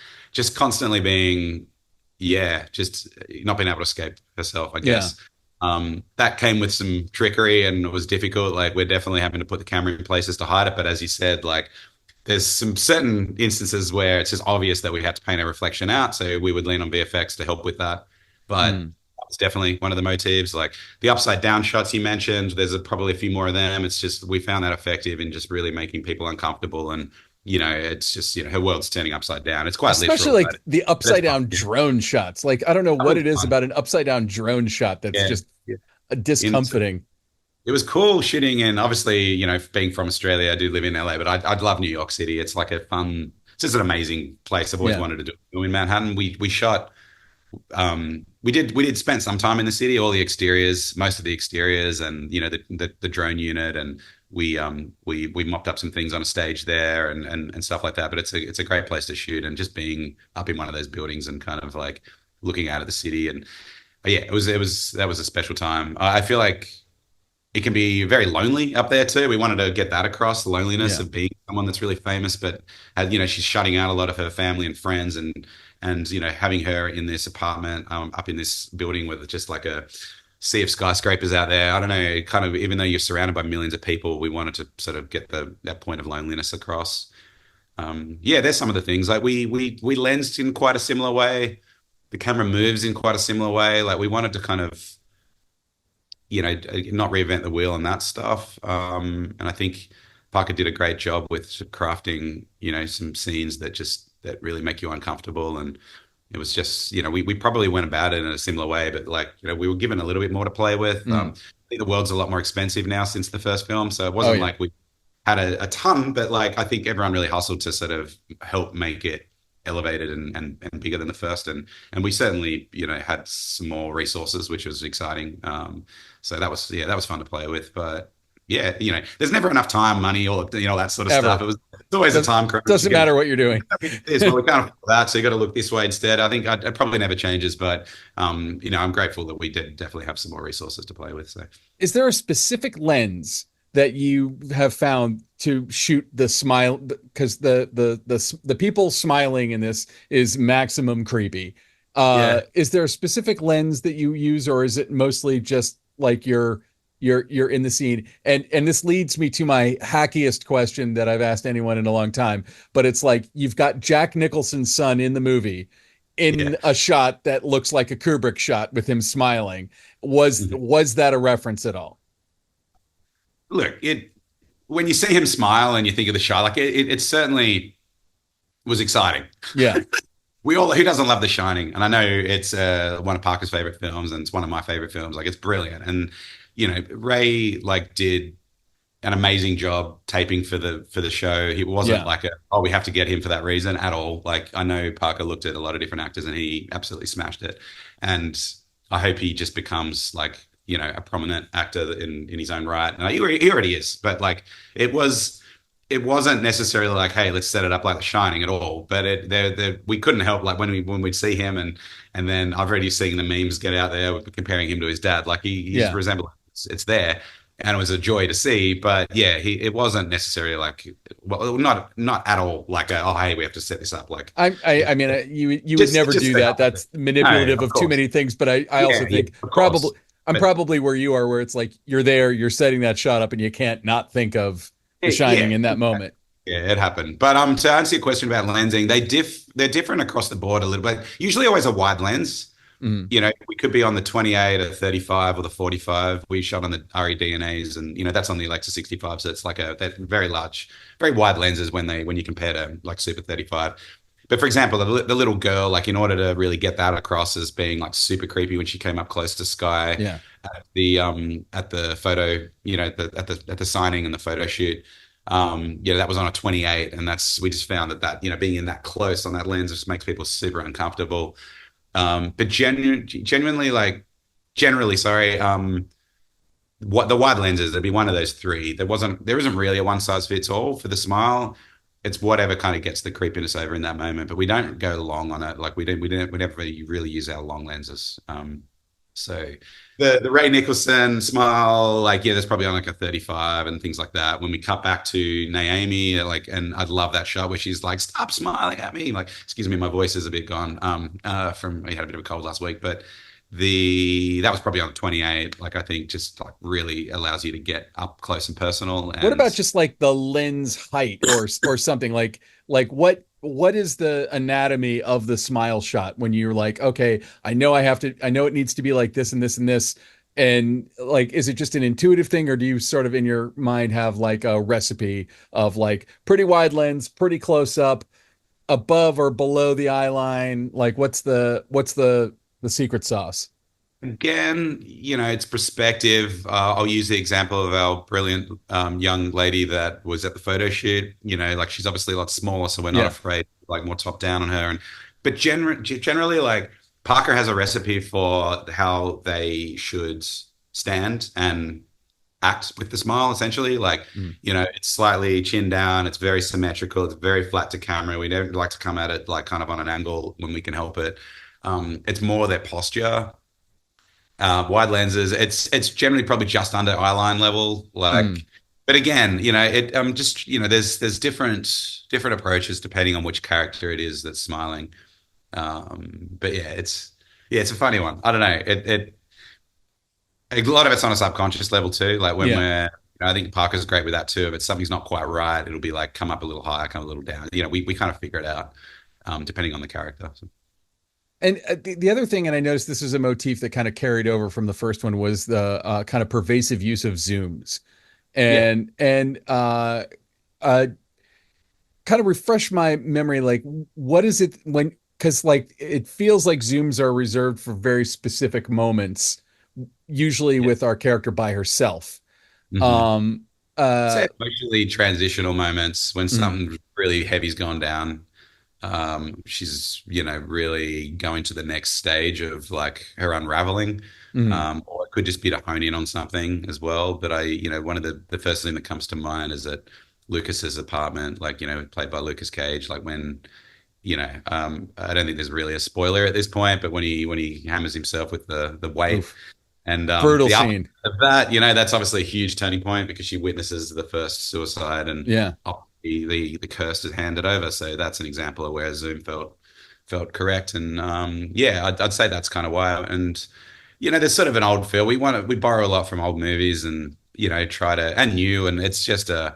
constantly being, just not being able to escape herself, I guess. That came with some trickery and it was difficult. We're definitely having to put the camera in places to hide it. But as you said, there's some certain instances where it's just obvious that we had to paint a reflection out. So we would lean on VFX to help with that. But that's definitely one of the motifs. The upside down shots you mentioned, there's probably a few more of them. It's just, we found that effective in just really making people uncomfortable and it's just, her world's turning upside down. It's quite Especially literal, like the but it's upside fun. down drone shots. Like, I don't know That what was it is fun. about an upside down drone shot that's Yeah. just Yeah. Into discomforting. It was cool shooting, and obviously, being from Australia, I do live in LA, but I'd love New York City. It's like it's just an amazing place. I've always Yeah. wanted to do in Manhattan. We shot, we did spend some time in the city, all the exteriors, most of the exteriors, and the drone unit, and we mopped up some things on a stage there, and stuff like that. But it's a great place to shoot, and just being up in one of those buildings and kind of like looking out at the city, and yeah, that was a special time. I feel like it can be very lonely up there too. We wanted to get that across, the loneliness Yeah. of being someone that's really famous, but she's shutting out a lot of her family and friends, and having her in this apartment, up in this building with just like a sea of skyscrapers out there. I don't know, kind of, even though you're surrounded by millions of people, we wanted to sort of get that point of loneliness across. Yeah, there's some of the things like we lensed in quite a similar way. The camera moves in quite a similar way. Like we wanted to kind of not reinvent the wheel and that stuff. And I think Parker did a great job with crafting, some scenes that really make you uncomfortable. And it was just, we probably went about it in a similar way, but like, we were given a little bit more to play with. I think the world's a lot more expensive now since the first film. So it wasn't like we had a ton, but like, I think everyone really hustled to sort of help make it elevated and bigger than the first. And we certainly, had some more resources, which was exciting. So that was fun to play with. But yeah, there's never enough time, money, or that sort of Ever. stuff. It's always a time crunch. Doesn't matter what you're doing. This, well, we can't afford that, so you got to look this way instead. I think it probably never changes, but I'm grateful that we did definitely have some more resources to play with. So, Is there a specific lens that you have found to shoot the smile? Because the people smiling in this is maximum creepy. Yeah. Is there a specific lens that you use, or is it mostly just like you're in the scene? And this leads me to my hackiest question that I've asked anyone in a long time. But it's like, you've got Jack Nicholson's son in the movie in a shot that looks like a Kubrick shot with him smiling. Was that a reference at all? Look, when you see him smile and you think of the shot, like it certainly was exciting. Yeah. Who doesn't love The Shining? And I know it's one of Parker's favorite films, and it's one of my favorite films. Like, it's brilliant. And Ray did an amazing job taping for the show. He wasn't like we have to get him for that reason at all. Like, I know Parker looked at a lot of different actors and he absolutely smashed it. And I hope he just becomes like, a prominent actor in his own right. And he already is, but like it wasn't necessarily like, hey, let's set it up like The Shining at all. But we couldn't help, like, when we'd see him, and then I've already seen the memes get out there comparing him to his dad. Like, his resemblance, it's there, and it was a joy to see. But yeah, it wasn't necessarily like, well, not at all like, oh, hey, we have to set this up. Like, I mean, you would never do that. That's manipulative of too many things. But I also think I'm probably where you are, where it's like, you're there, you're setting that shot up, and you can't not think of The Shining in that moment. Yeah, it happened. But to answer your question about lensing, they're different across the board a little bit. Usually always a wide lens. We could be on the 28 or 35 or the 45. We shot on the REDNAs, and that's on the Alexa 65. So it's like that very large, very wide lenses when you compare to like Super 35. But for example, the little girl, like, in order to really get that across as being like super creepy when she came up close to Skye at the photo, at the signing and the photo shoot, that was on a 28, and we just found that being in that close on that lens just makes people super uncomfortable. But genuinely, like, generally, sorry, what the wide lenses, there'd be one of those three. There isn't really a one size fits all for the smile. It's whatever kind of gets the creepiness over in that moment, but we don't go long on it. Like, we never really use our long lenses. So the Ray Nicholson smile, like, there's probably on like a 35 and things like that. When we cut back to Naomi, like, and I love that shot where she's like, stop smiling at me. Like, excuse me, my voice is a bit gone. We had a bit of a cold last week, but that was probably on 28. Like, I think just like really allows you to get up close and personal. And what about just like the lens height or something like what is the anatomy of the smile shot when you're like, okay, I know it needs to be like this and this and this. And like, is it just an intuitive thing, or do you sort of in your mind have like a recipe of like pretty wide lens, pretty close up, above or below the eye line? Like, what's the secret sauce? Again, it's perspective. I'll use the example of our brilliant young lady that was at the photo shoot. Like she's obviously a lot smaller, so we're not Yeah. afraid, like more top down on her. But generally, like Parker has a recipe for how they should stand and act with the smile, essentially. Like, Mm. it's slightly chin down, it's very symmetrical, it's very flat to camera. We don't like to come at it like kind of on an angle when we can help it. It's more their posture. Wide lenses, it's generally probably just under eye line level. Mm. Like, but again, it just there's different approaches depending on which character it is that's smiling. But it's a funny one. I don't know. It a lot of it's on a subconscious level too. Like when Yeah. I think Parker's great with that too. If it's something's not quite right, it'll be like come up a little higher, come a little down. We kind of figure it out, depending on the character. So, And the other thing, and I noticed this is a motif that kind of carried over from the first one, was the kind of pervasive use of zooms, yeah. and uh, kind of refresh my memory. Like, what is it when? Because like it feels like zooms are reserved for very specific moments, usually Yeah. with our character by herself. hmm Um, Say uh, emotionally transitional moments when mm, something really heavy's gone down. She's, really going to the next stage of like her unraveling. mm, Or it could just be to hone in on something as well. But one of the first thing that comes to mind is at Lucas's apartment, like, played by Lucas Cage, like when, I don't think there's really a spoiler at this point, but when he hammers himself with the weight oof, and brutal the outcome scene. of that, that's obviously a huge turning point because she witnesses the first suicide and Yeah. the curse is handed over. So that's an example of where Zoom felt correct. And yeah, I'd say that's kind of why. And there's sort of an old feel. We borrow a lot from old movies and try to and new, and it's just a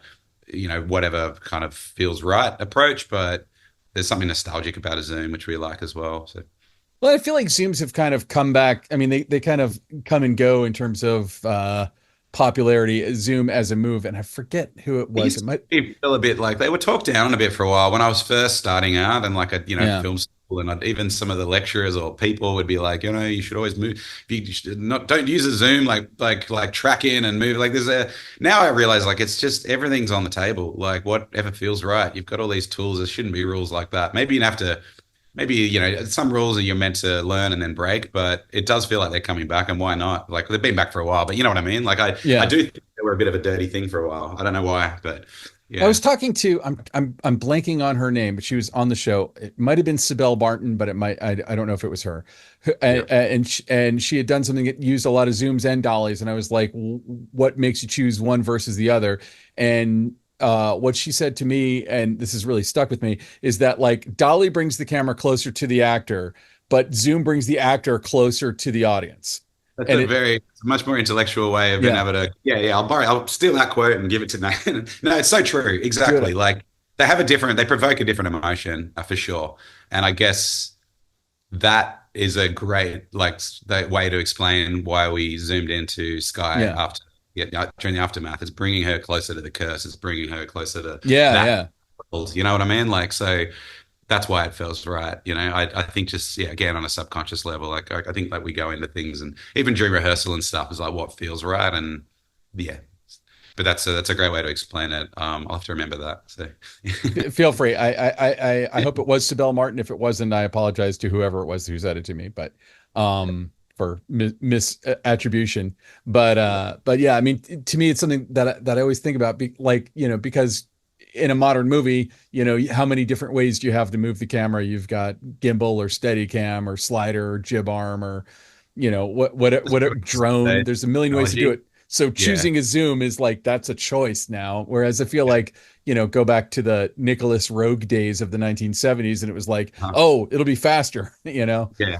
whatever kind of feels right approach. But there's something nostalgic about a Zoom which we like as well. So Well, I feel like Zooms have kind of come back. I mean, they kind of come and go in terms of popularity. Zoom as a move, and I forget who it it was. It used might, to feel a bit like they were talked down a bit for a while when I was first starting out and like a yeah, film school and even some of the lecturers or people would be like you should always move you should not don't use a zoom like track in and move like there's a now I realize like it's just everything's on the table like whatever feels right you've got all these tools there shouldn't be rules like that maybe you have to maybe some rules that you're meant to learn and then break but it does feel like they're coming back and why not like they've been back for a while but you know what I mean like I yeah. do think they were a bit of a dirty thing for a while I don't know why but I yeah. was talking to. I'm blanking on her name, but she was on the show. It might have been Sibel Barton, but it might. I don't know if it was her. Yeah. And she had done something that used a lot of zooms and dollies, and I was like, what makes you choose one versus the other? And what she said to me, and this has really stuck with me, is that like dolly brings the camera closer to the actor, but zoom brings the actor closer to the audience. That's And a it, very much more intellectual way of being yeah, able to, yeah. I'll steal that quote and give it to Nathan. No, it's so true. do it. Exactly. Like they provoke a different emotion for sure. And I guess that is a great, like, that way to explain why we zoomed into Skye Yeah, after, yeah, during the aftermath. It's bringing her closer to the curse. It's bringing her closer to yeah, that. yeah. You know what I mean? Like, so that's why it feels right. I think just yeah, again on a subconscious level, like I think like we go into things and even during rehearsal and stuff is like what feels right and yeah. But that's a great way to explain it. I'll have to remember that. So Feel free. I hope it was Sibel Martin. If it wasn't, I apologize to whoever it was who said it to me. But for misattribution. But yeah, I mean, to me, it's something that I always think about. Like because in a modern movie, how many different ways do you have to move the camera? You've got gimbal or steady cam or slider or jib arm or what drone. There's a million ways to do technology. it. So Yeah. choosing a zoom is like that's a choice now. Whereas I feel like go back to the Nicholas Rogue days of the 1970s, and it was like, Uh, oh, it'll be faster. yeah.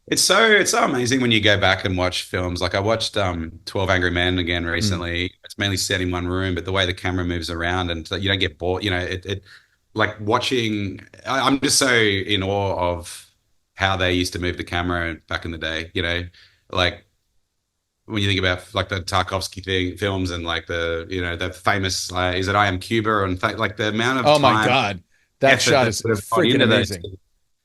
It's so amazing when you go back and watch films. Like I watched 12 Angry Men again Mm, recently. It's mainly set in one room, but the way the camera moves around and so you don't get bored, it like watching I'm just so in awe of how they used to move the camera back in the day, like when you think about like the Tarkovsky films and like the famous is it I Am Cuba and like the amount of Oh my time God, that effort shot that is sort of gone freaking into those. amazing.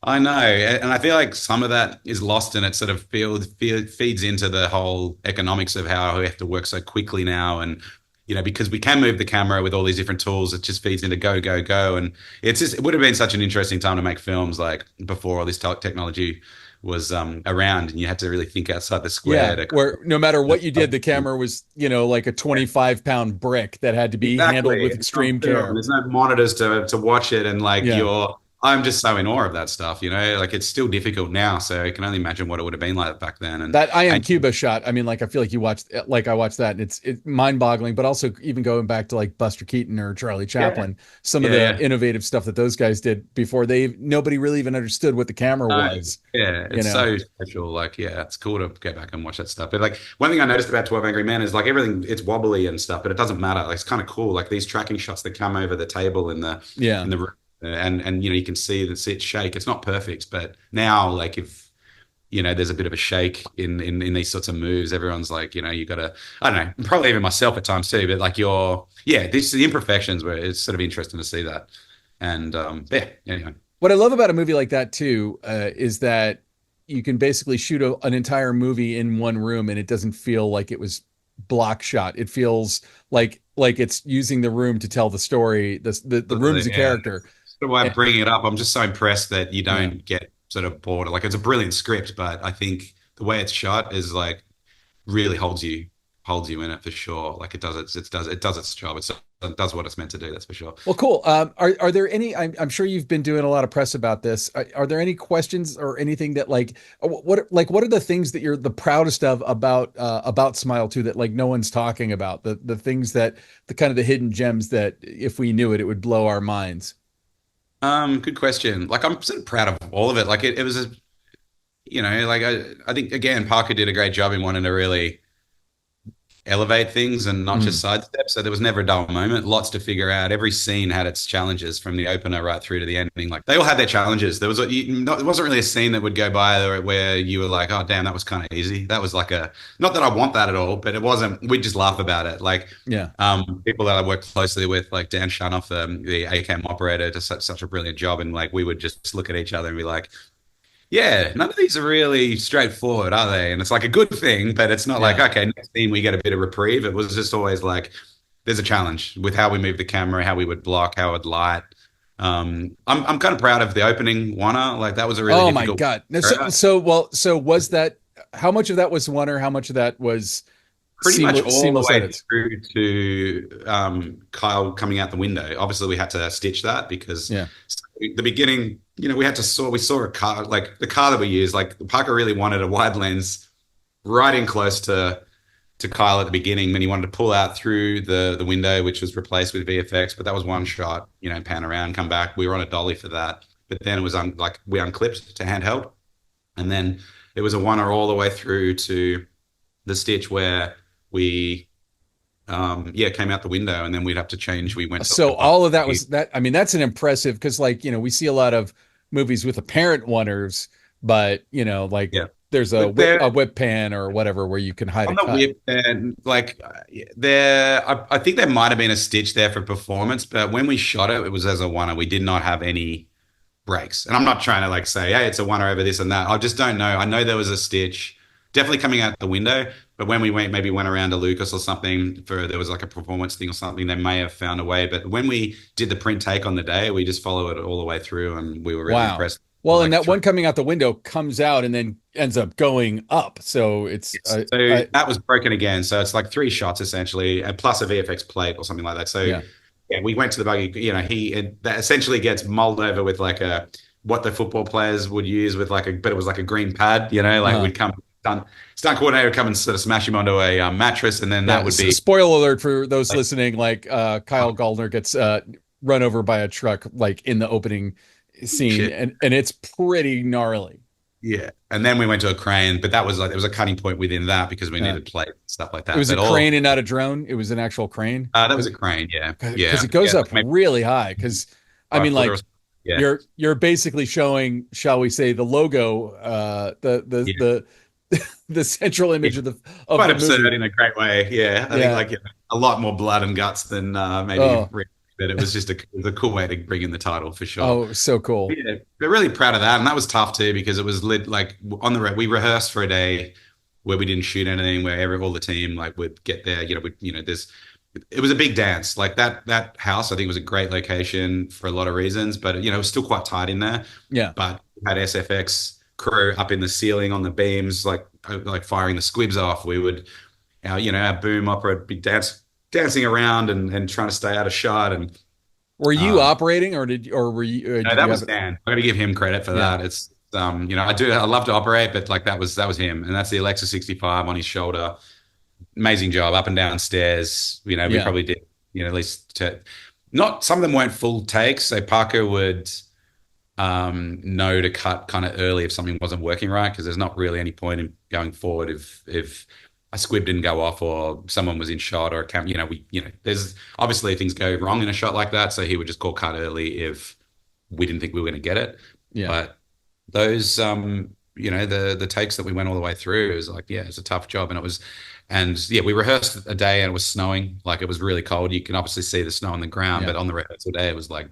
I know, and I feel like some of that is lost, and it sort of feeds into the whole economics of how we have to work so quickly now, and because we can move the camera with all these different tools, it just feeds into go go go, and it would have been such an interesting time to make films like before all this technology was around, and you had to really think outside the square Yeah, to where no matter what you did, the camera was, like a 25-pound brick that had to be handled exactly. with It's on extreme film. care. There's no monitors to watch it, and like Yeah. I'm just so in awe of that stuff. Like it's still difficult now, so I can only imagine what it would have been like back then. And That I Am and Cuba shot. I mean, like I feel like I watched that, and it's mind-boggling. But also, even going back to like Buster Keaton or Charlie yeah, Chaplin, some of yeah, the yeah. innovative stuff that those guys did before nobody really even understood what the camera No, was. yeah, You it's know, so special. Like, yeah, it's cool to go back and watch that stuff. But like one thing I noticed about 12 Angry Men is like everything, it's wobbly and stuff, but it doesn't matter. Like, it's kind of cool. Like these tracking shots that come over the table yeah. in the room, and you can see the seat shake. It's not perfect, but now like if there's a bit of a shake in these sorts of moves, everyone's like, you gotta, I don't know, probably even myself at times too, but like the imperfections where it's sort of interesting to see that. And yeah, anyway. What I love about a movie like that too, is that you can basically shoot an entire movie in one room, and it doesn't feel like it was block shot. It feels like it's using the room to tell the story. The room's a Yeah. character. That's why I'm And, bringing it up. I'm just so impressed that you yeah. don't get sort of bored. Like it's a brilliant script, but I think the way it's shot is like really holds you in it for sure. Like it does its job. It does what it's meant to do. That's for sure. Well, cool. Are there any? I'm sure you've been doing a lot of press about this. Are there any questions or anything that what are the things that you're the proudest of about Smile 2 that like no one's talking about? The things that the kind of the hidden gems that if we knew it, it would blow our minds. Good question. Like I'm sort of proud of all of it. Like it was like I think again Parker did a great job in wanting to really elevate things and not just Mm. sidestep. So there was never a dull moment. Lots to figure out. Every scene had its challenges from the opener right through to the ending. Like they all had their challenges. There was it wasn't really a scene that would go by where you were like, oh damn, that was kind of easy. That was like not that I want that at all, but it wasn't. We just laugh about it. Like Yeah. people that I work closely with, like Dan Shanoff, the ACAM operator, does such a brilliant job, and like we would just look at each other and be like, yeah, none of these are really straightforward, are they? And it's like a good thing, but it's not like, Yeah. okay, next scene we get a bit of reprieve. It was just always like, there's a challenge with how we move the camera, how we would block, how it would light. I'm kind of proud of the opening one. Like that was a really Oh my difficult. God. No, so was that how much of that was one or how much of that was Pretty much all the seamless way edits? through to Kyle coming out the window. Obviously, we had to stitch that because Yeah. the beginning, we saw a car, like the car that we used, like Parker really wanted a wide lens right in close to Kyle at the beginning when he wanted to pull out through the window, which was replaced with VFX. But that was one shot, pan around, come back. We were on a dolly for that. But then it was like we unclipped to handheld. And then it was a one-er all the way through to the stitch where we came out the window, and then we'd have to change. We went So all of that was that. I mean, that's an impressive because, like, we see a lot of movies with apparent oneers, but like yeah. there's a But there, whip pan or whatever where you can hide on a the cut. whip, and like I think there might have been a stitch there for performance, but when we shot it, it was as a one-er. We did not have any breaks. And I'm not trying to like say, hey, it's a one-er over this and that. I just don't know. I know there was a stitch definitely coming out the window, but when we went around to Lucas or something there was like a performance thing or something, they may have found a way. But when we did the print take on the day, we just followed it all the way through, and we were really Wow. impressed. Well, and Like that one coming out the window comes out and then ends up going up. So it's so that was broken again. So it's like 3 shots essentially, and plus a VFX plate or something like that. So yeah. yeah, we went to the buggy. That essentially gets mulled over with like what the football players would use with but it was like a green pad. Like we'd come stunt coordinator would come and sort of smash him onto a mattress, and then that would be spoiler alert for those listening. Like Kyle Gallner gets run over by a truck like in the opening scene, shit. and it's pretty gnarly. Yeah, and then we went to a crane, but that was like there was a cutting point within that because we needed plate and stuff like that. It was But a crane and not a drone. It was an actual crane. that was a crane, yeah, Because it goes up really high. Because I mean, like yeah. you're basically showing, shall we say, the logo, the the central image of quite the absurd movie. in a great way. Yeah, I think Yeah. like a lot more blood and guts than maybe. Oh, But it was just it was a cool way to bring in the title for sure. oh, so cool. Yeah, we're really proud of that, and that was tough too because it was lit like on the we rehearsed for a day where we didn't shoot anything, where all the team like would get there. There's it was a big dance. Like that house, I think was a great location for a lot of reasons, but it was still quite tight in there. Yeah. But we had SFX crew up in the ceiling on the beams, like firing the squibs off. We would, our boom opera would be dancing around and trying to stay out of shot. And Were you um, operating, or were you? no, Did that you was have it? Dan. I got to give him credit for Yeah. that. It's I love to operate, but like that was him, and that's the Alexa 65 on his shoulder. Amazing job up and down stairs. We Yeah. probably did, at least not some of them weren't full takes. So Parker would know to cut kind of early if something wasn't working right because there's not really any point in going forward if a squib didn't go off or someone was in shot or a cam. There's obviously things go wrong in a shot like that. So he would just call cut early if we didn't think we were going to get it. Yeah. But those the takes that we went all the way through, it was like, yeah, it's a tough job. And yeah, we rehearsed a day and it was snowing. Like it was really cold. You can obviously see the snow on the ground, Yeah. but on the rehearsal day, it was like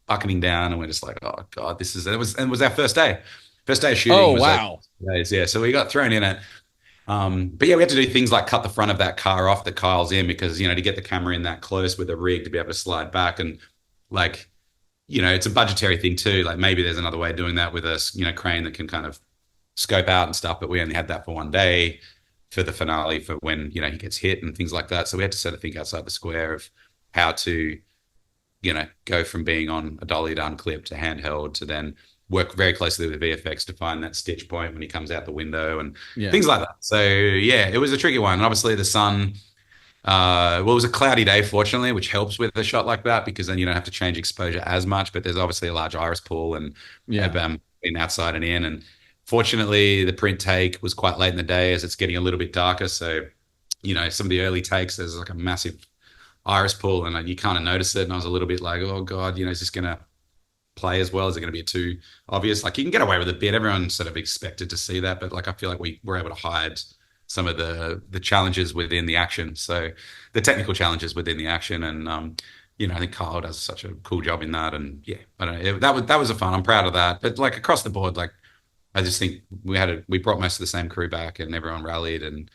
bucketing down, and we're just like, oh God, it was our first day. First day of shooting Oh, was wow. days, yeah. So we got thrown in it. But yeah, we had to do things like cut the front of that car off that Kyle's in because, to get the camera in that close with a rig to be able to slide back and like, it's a budgetary thing too. Like maybe there's another way of doing that with a, crane that can kind of scope out and stuff, but we only had that for one day for the finale for when, he gets hit and things like that. So we had to sort of think outside the square of how to, go from being on a dolly to unclip to handheld to then work very closely with VFX to find that stitch point when he comes out the window and Yeah. things like that. So yeah, it was a tricky one. And obviously the sun, it was a cloudy day, fortunately, which helps with a shot like that because then you don't have to change exposure as much. But there's obviously a large iris pool and Yeah. in outside and in. And fortunately, the print take was quite late in the day as it's getting a little bit darker. So, some of the early takes, there's like a massive iris pool and you kind of notice it. And I was a little bit like, oh God, is this going to play as well? Is it going to be too obvious? Like you can get away with a bit. Everyone sort of expected to see that. But like I feel like we were able to hide some of the challenges within the action. So the technical challenges within the action. And, I think Kyle does such a cool job in that. And yeah, I don't know. That was a fun. I'm proud of that. But like across the board, like I just think we brought most of the same crew back and everyone rallied and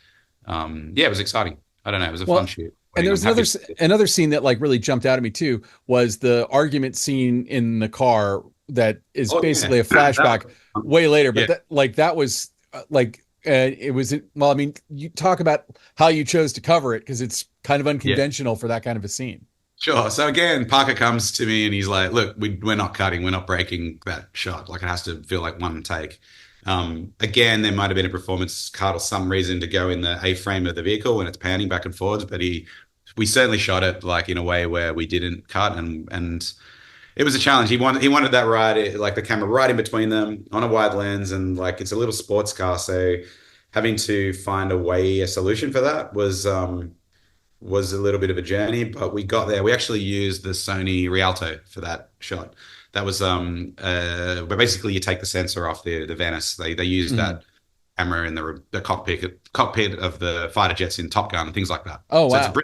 yeah, it was exciting. I don't know. It was a fun shoot. And there was another scene that like really jumped out at me too was the argument scene in the car that is basically a flashback way later. But that was it was, well, I mean, you talk about how you chose to cover it because it's kind of unconventional for that kind of a scene. Sure. So again, Parker comes to me and he's like, look, we're not cutting. We're not breaking that shot. Like it has to feel like one take. Again, there might have been a performance cut or some reason to go in the A-frame of the vehicle when it's panning back and forwards, but we certainly shot it like in a way where we didn't cut and it was a challenge. He wanted that right, like the camera right in between them on a wide lens and like it's a little sports car. So having to find a solution for that was a little bit of a journey, but we got there. We actually used the Sony Rialto for that shot. That was where basically you take the sensor off the Venice. They used that camera in the cockpit of the fighter jets in Top Gun and things like that. Oh, so wow. it's a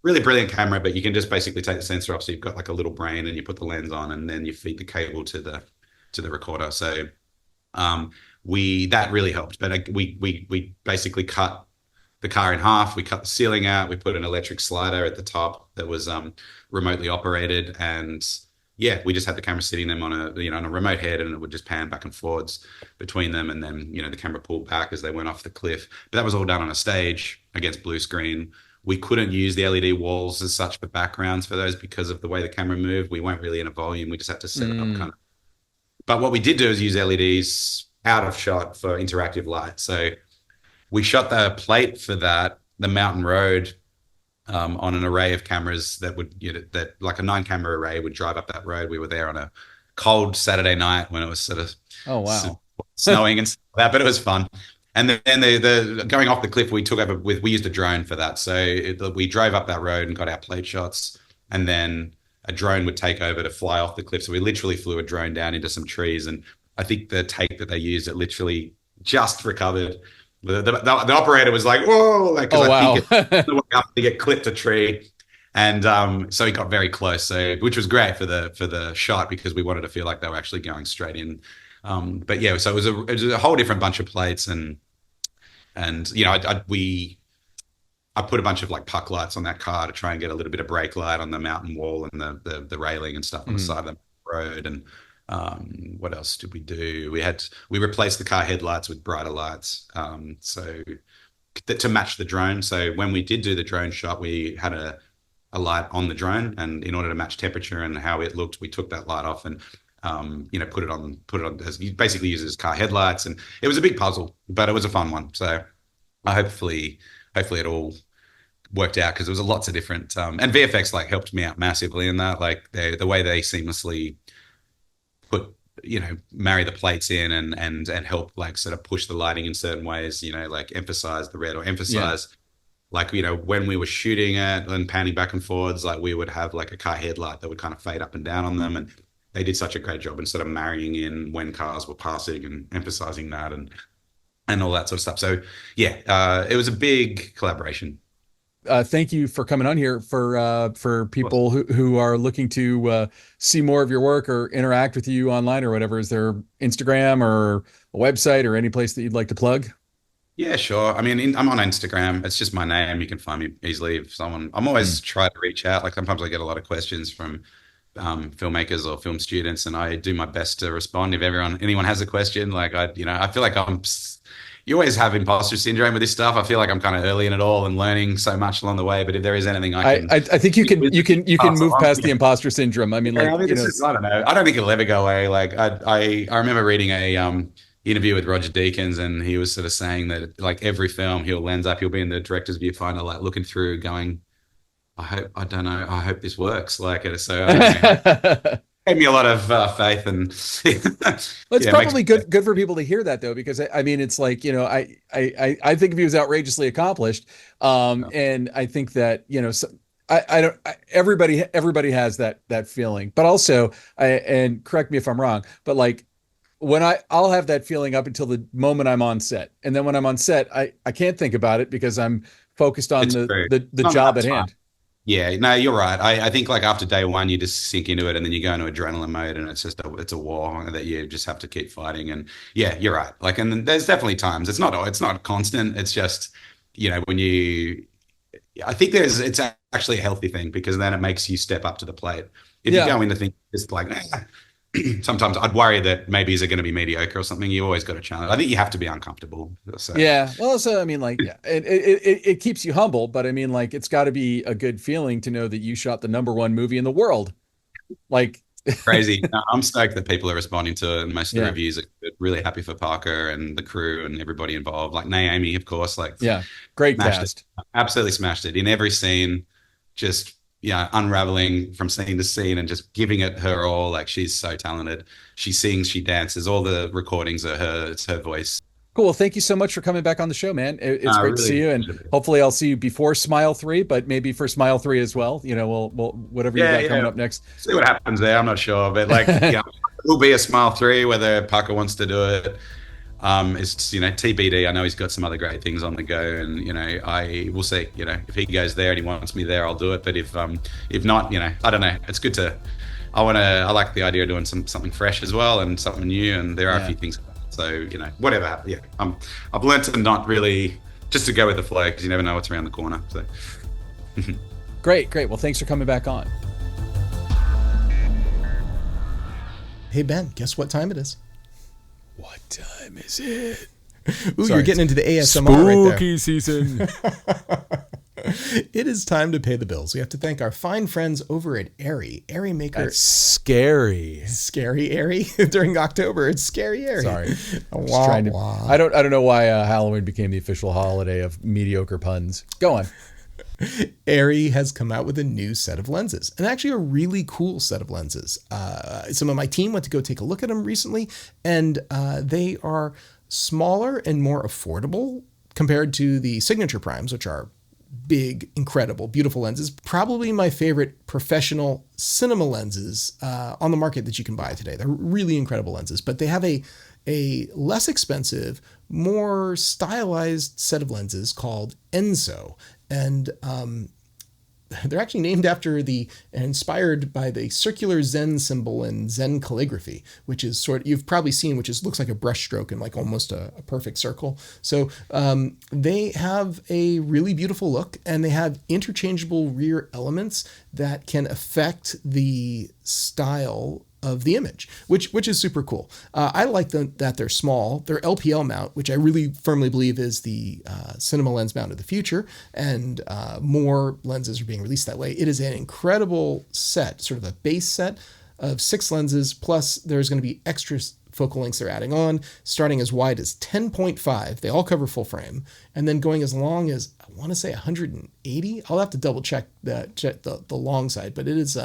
really brilliant camera, but you can just basically take the sensor off. So you've got like a little brain and you put the lens on and then you feed the cable to the recorder. So that really helped. But we basically cut the car in half. We cut the ceiling out. We put an electric slider at the top that was remotely operated, and yeah, we just had the camera sitting them on a remote head, and it would just pan back and forwards between them, and then the camera pulled back as they went off the cliff. But that was all done on a stage against blue screen. We couldn't use the LED walls as such for backgrounds for those because of the way the camera moved. We weren't really in a volume. We just had to set it up kind of. But what we did do is use LEDs out of shot for interactive light. So we shot the plate for that, the mountain road, on an array of cameras that would, that like a 9-camera array would drive up that road. We were there on a cold Saturday night when it was sort of snowing and stuff like that, but it was fun. And then the going off the cliff, we used a drone for that. So we drove up that road and got our plate shots, and then a drone would take over to fly off the cliff. So we literally flew a drone down into some trees, and I think the take that they used, it literally just recovered The operator was like, whoa, like, because Oh, I wow. think to get clipped a tree. And so he got very close, so which was great for the shot because we wanted to feel like they were actually going straight in. But yeah, so it was a whole different bunch of plates, and you know, I put a bunch of like puck lights on that car to try and get a little bit of brake light on the mountain wall and the railing and stuff on the side of the road. And what else did we do? We replaced the car headlights with brighter lights, so to match the drone. So when we did do the drone shot, we had a light on the drone, and in order to match temperature and how it looked, we took that light off and you know, put it on as he basically uses car headlights. And it was a big puzzle, but it was a fun one. So hopefully it all worked out, because there was lots of different and VFX like helped me out massively in that, like the way they seamlessly put, you know, marry the plates in and help like sort of push the lighting in certain ways, you know, like emphasize the red or emphasize like, you know, when we were shooting it and panning back and forwards, like we would have like a car headlight that would kind of fade up and down on them, and they did such a great job in sort of marrying in when cars were passing and emphasizing that and all that sort of stuff. So yeah, it was a big collaboration. Thank you for coming on here. For people who are looking to see more of your work or interact with you online or whatever, is there Instagram or a website or any place that you'd like to plug? Yeah, sure. I mean, I'm on Instagram. It's just my name. You can find me easily. If I'm always trying to reach out. Like sometimes I get a lot of questions from filmmakers or film students, and I do my best to respond if anyone has a question. Like I feel like you always have imposter syndrome with this stuff. I feel like I'm kind of early in it all and learning so much along the way. But if there is anything I think you can move past the imposter syndrome. I mean, like, I mean, I don't know. I don't think it'll ever go away. Like I remember reading a interview with Roger Deakins, and he was sort of saying that like every film he'll be in the director's viewfinder, like looking through, going, I hope this works. Like, so gave me a lot of faith, and well, it's probably good for people to hear that, though, because I mean, it's like, you know, I think of you as outrageously accomplished, and I think that, you know, so, everybody has that feeling, but also, and correct me if I'm wrong, but like when I'll have that feeling up until the moment I'm on set, and then when I'm on set, I can't think about it because I'm focused on the job at hand. Yeah, no, you're right. I think like after day one, you just sink into it, and then you go into adrenaline mode, and it's just it's a war that you just have to keep fighting. And yeah, you're right. Like, and there's definitely times it's not constant. It's just, you know, I think it's actually a healthy thing, because then it makes you step up to the plate. If you go into things just like, sometimes I'd worry that maybe is it going to be mediocre or something. You always got to challenge. I think you have to be uncomfortable. So. Yeah. Well, so I mean, like, yeah, it keeps you humble, but I mean, like, it's got to be a good feeling to know that you shot the #1 movie in the world. Like, crazy. No, I'm stoked that people are responding to it, and most of the reviews are good. Really happy for Parker and the crew and everybody involved. Like Naomi, of course. Like, great cast. Absolutely smashed it in every scene. Just. Yeah, unraveling from scene to scene and just giving it her all. Like, she's so talented. She sings, she dances. All the recordings are her. It's her voice. Cool. Well, thank you so much for coming back on the show, man. It's great to see you, and hopefully I'll see you before Smile 3, but maybe for Smile 3 as well. You know, we'll whatever you got coming up next. See what happens there. I'm not sure, but like, yeah, it will be a Smile 3 whether Parker wants to do it. It's, you know, TBD. I know he's got some other great things on the go, and you know, we'll see. You know, if he goes there and he wants me there, I'll do it. But if not, you know, I don't know. It's good to. I like the idea of doing something fresh as well and something new. And there are a few things. So, you know, whatever. Yeah, I've learned to not really just to go with the flow, because you never know what's around the corner. So. Great. Well, thanks for coming back on. Hey Ben, guess what time it is? What time is it? Ooh, you're getting into the ASMR right there. Spooky season. It is time to pay the bills. We have to thank our fine friends over at Airy Maker. That's scary. Scary Airy during October. It's scary Airy. Sorry. I don't know why Halloween became the official holiday of mediocre puns. Go on. Airy has come out with a new set of lenses, and actually a really cool set of lenses. Some of my team went to go take a look at them recently, and they are smaller and more affordable compared to the signature primes, which are big, incredible, beautiful lenses. Probably my favorite professional cinema lenses on the market that you can buy today. They're really incredible lenses, but they have a less expensive, more stylized set of lenses called Enzo. And they're actually named after and inspired by the circular Zen symbol in Zen calligraphy, which is you've probably seen, which looks like a brush stroke and like almost a perfect circle. So they have a really beautiful look, and they have interchangeable rear elements that can affect the style of the image, which is super cool. I like that they're small. They're LPL mount, which I really firmly believe is the cinema lens mount of the future, and more lenses are being released that way. It is an incredible set, sort of a base set of 6 lenses, plus there's going to be extra focal lengths they're adding on, starting as wide as 10.5. They all cover full frame, and then going as long as, I want to say 180. I'll have to double check the long side, but it is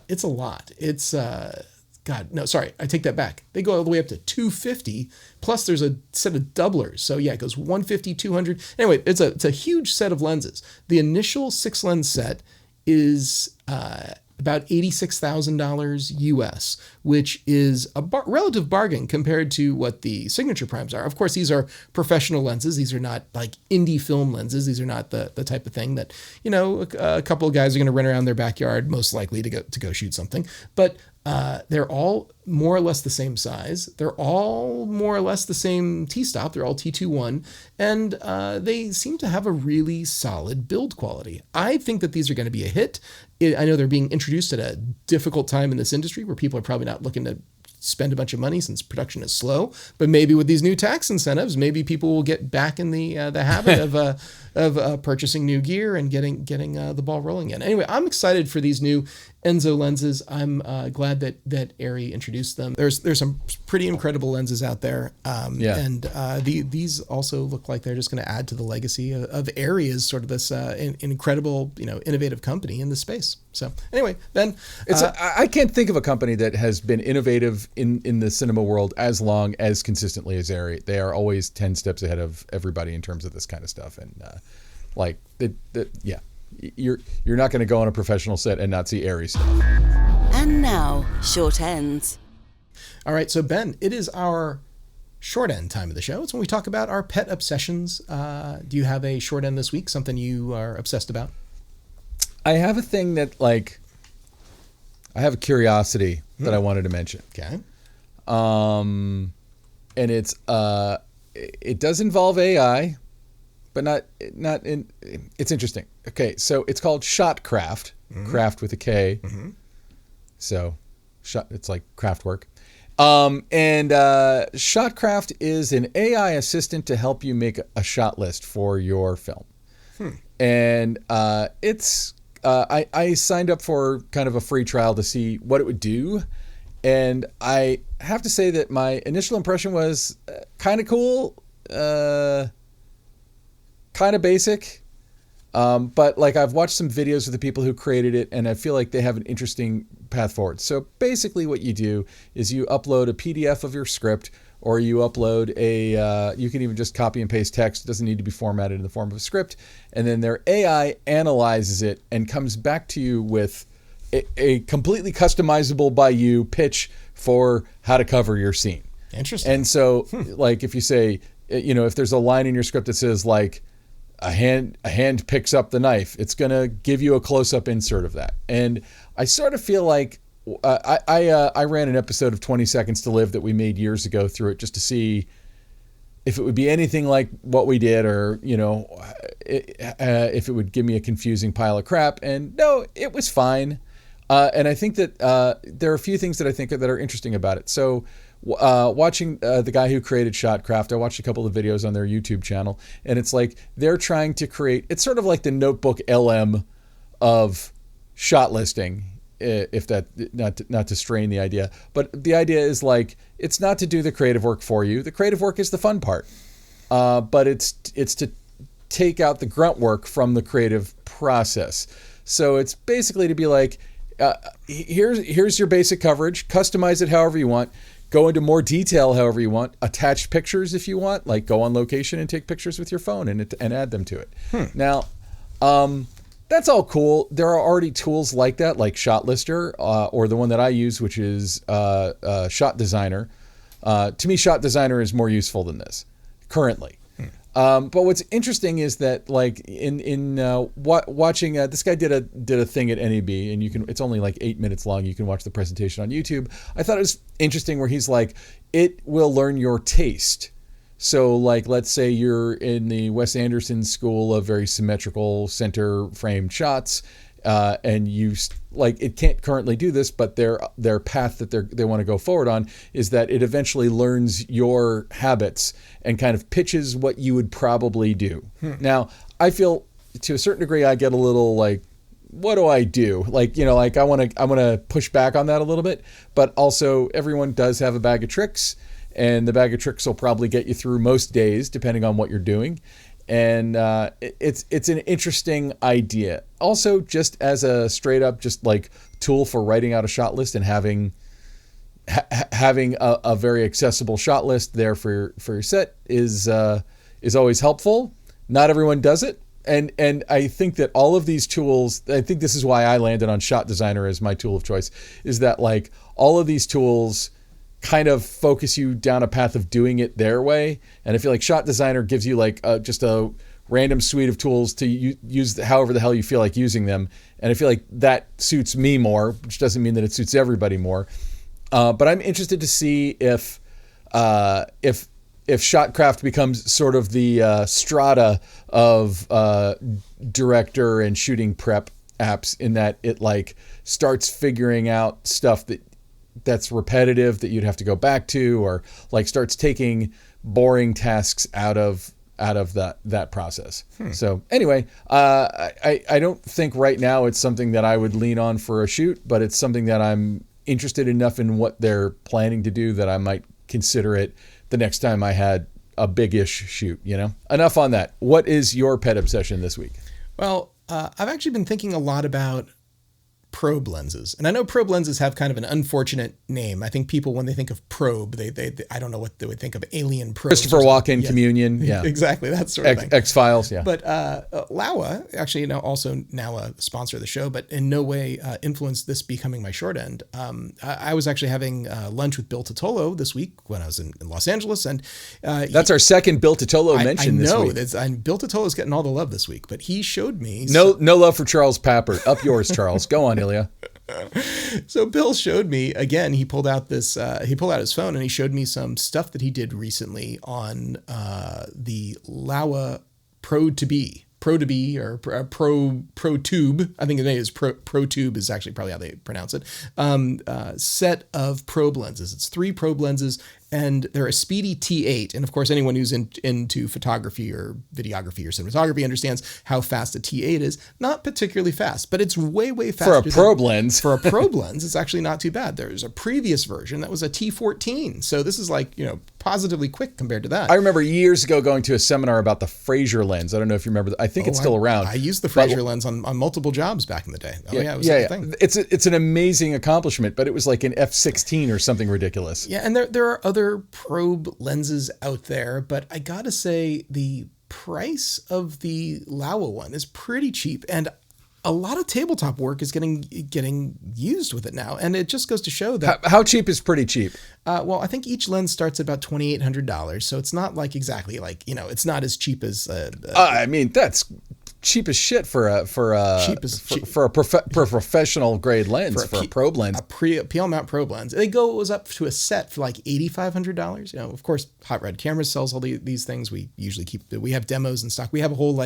it's a lot. It's God, no, sorry, I take that back. They go all the way up to 250, plus there's a set of doublers. So yeah, it goes 150, 200. Anyway, it's a huge set of lenses. The initial 6 lens set is about $86,000 US, which is a relative bargain compared to what the signature primes are. Of course, these are professional lenses. These are not like indie film lenses. These are not the type of thing that, a couple of guys are going to run around their backyard, most likely to go shoot something. But they're all more or less the same size. They're all more or less the same T-stop. They're all T21, and they seem to have a really solid build quality. I think that these are going to be a hit. I know they're being introduced at a difficult time in this industry where people are probably not looking to spend a bunch of money since production is slow. But maybe with these new tax incentives, maybe people will get back in the habit of purchasing new gear and getting the ball rolling again. Anyway, I'm excited for these new Enzo lenses. I'm glad that Arri introduced them. There's some pretty incredible lenses out there. And these also look like they're just going to add to the legacy of Arri as sort of this incredible, innovative company in the space. So anyway, Ben, I can't think of a company that has been innovative in the cinema world as long as consistently as Arri. They are always 10 steps ahead of everybody in terms of this kind of stuff. And you're not going to go on a professional set and not see Arri stuff. And now, short ends. All right, so Ben, it is our short end time of the show. It's when we talk about our pet obsessions. Do you have a short end this week, something you are obsessed about? I have a thing that, I have a curiosity that I wanted to mention. Okay. And it's it does involve AI, but not in. It's interesting. Okay, so it's called Shotcraft, craft with a K. Mm-hmm. So, it's like craft work. And Shotcraft is an AI assistant to help you make a shot list for your film. And it's I signed up for kind of a free trial to see what it would do. And I have to say that my initial impression was kind of cool, kind of basic. But I've watched some videos of the people who created it, and I feel like they have an interesting path forward. So basically what you do is you upload a PDF of your script, or you upload you can even just copy and paste text. It doesn't need to be formatted in the form of a script. And then their AI analyzes it and comes back to you with a completely customizable by you pitch for how to cover your scene. Interesting. And so if you say, if there's a line in your script that says a hand picks up the knife, it's going to give you a close-up insert of that. And I sort of feel like I ran an episode of 20 Seconds to Live that we made years ago through it just to see if it would be anything like what we did, or if it would give me a confusing pile of crap. And no, it was fine. And I think that there are a few things that I think that are interesting about it. So watching the guy who created Shotcraft, I watched a couple of videos on their YouTube channel, and it's like they're trying to create, it's sort of like the Notebook LM of shot listing, if that, not to strain the idea, but the idea is it's not to do the creative work for you. The creative work is the fun part, but it's to take out the grunt work from the creative process. So it's basically to be here's your basic coverage, customize it however you want. go into more detail however you want, attach pictures if you want, like go on location and take pictures with your phone and add them to it. Now, that's all cool. There are already tools like that, like Shot Lister, or the one that I use, which is Shot Designer. To me, Shot Designer is more useful than this currently. But what's interesting is that, like in watching, this guy did a thing at NAB, and it's only like 8 minutes long. You can watch the presentation on YouTube. I thought it was interesting where he's like, it will learn your taste. So, like, let's say you're in the Wes Anderson school of very symmetrical center framed shots, and you like, it can't currently do this, but their path that they want to go forward on is that it eventually learns your habits and kind of pitches what you would probably do. Now, I feel to a certain degree I get a little like, what do I do? Like, like I want to push back on that a little bit, but also everyone does have a bag of tricks, and the bag of tricks will probably get you through most days depending on what you're doing. And it's an interesting idea. Also, just as a straight up just like tool for writing out a shot list and having a very accessible shot list there for your set is always helpful. Not everyone does it. And I think that all of these tools, I think this is why I landed on Shot Designer as my tool of choice, is that like all of these tools kind of focus you down a path of doing it their way. And I feel like Shot Designer gives you like just a random suite of tools to use however the hell you feel like using them. And I feel like that suits me more, which doesn't mean that it suits everybody more. But I'm interested to see if Shotcraft becomes sort of the strata of director and shooting prep apps, in that it like starts figuring out stuff that's repetitive that you'd have to go back to, or like starts taking boring tasks out of that process. So anyway, I don't think right now it's something that I would lean on for a shoot, but it's something that I'm interested enough in what they're planning to do that I might consider it the next time I had a big-ish shoot, Enough on that. What is your pet obsession this week? Well, I've actually been thinking a lot about probe lenses. And I know probe lenses have kind of an unfortunate name. I think people, when they think of probe, they I don't know what they would think of, alien probe. Christopher Walken, Communion. Yeah. Exactly. That sort of thing. X-Files. Yeah. But Laowa, actually also now a sponsor of the show, but in no way influenced this becoming my short end. I was actually having lunch with Bill Totolo this week when I was in Los Angeles. And that's our second Bill Totolo mention this week. I know. Bill Totolo's getting all the love this week, but he showed me. No love for Charles Pappert. Up yours, Charles. Go on, Ilya. So Bill showed me again. He pulled out his phone and he showed me some stuff that he did recently on the Laowa Pro to Be or Pro Tube. I think the name is Pro Tube is actually probably how they pronounce it. Set of probe lenses. It's 3 probe lenses. And they're a Speedy T8. And of course, anyone who's into photography or videography or cinematography understands how fast a T8 is. Not particularly fast, but it's way, way faster. For a probe lens. For a probe lens, it's actually not too bad. There's a previous version that was a T14. So this is like, positively quick compared to that. I remember years ago going to a seminar about the Fraser lens. I don't know if you remember. I think it's still around. I used the Fraser lens on multiple jobs back in the day. Oh yeah, it was a thing. It's an amazing accomplishment, but it was like an F16 or something ridiculous. Yeah, and there are other probe lenses out there, but I gotta say the price of the Laowa one is pretty cheap, and a lot of tabletop work is getting used with it now, and it just goes to show that how cheap is pretty cheap. Well, I think each lens starts at about $2,800, so it's not like exactly like it's not as cheap as. I mean, that's cheap as shit for a professional grade lens, for a probe lens. A PL mount probe lens. It goes up to a set for like $8,500. Of course, Hot Red Cameras sells all these things. We usually we have demos in stock. We have a whole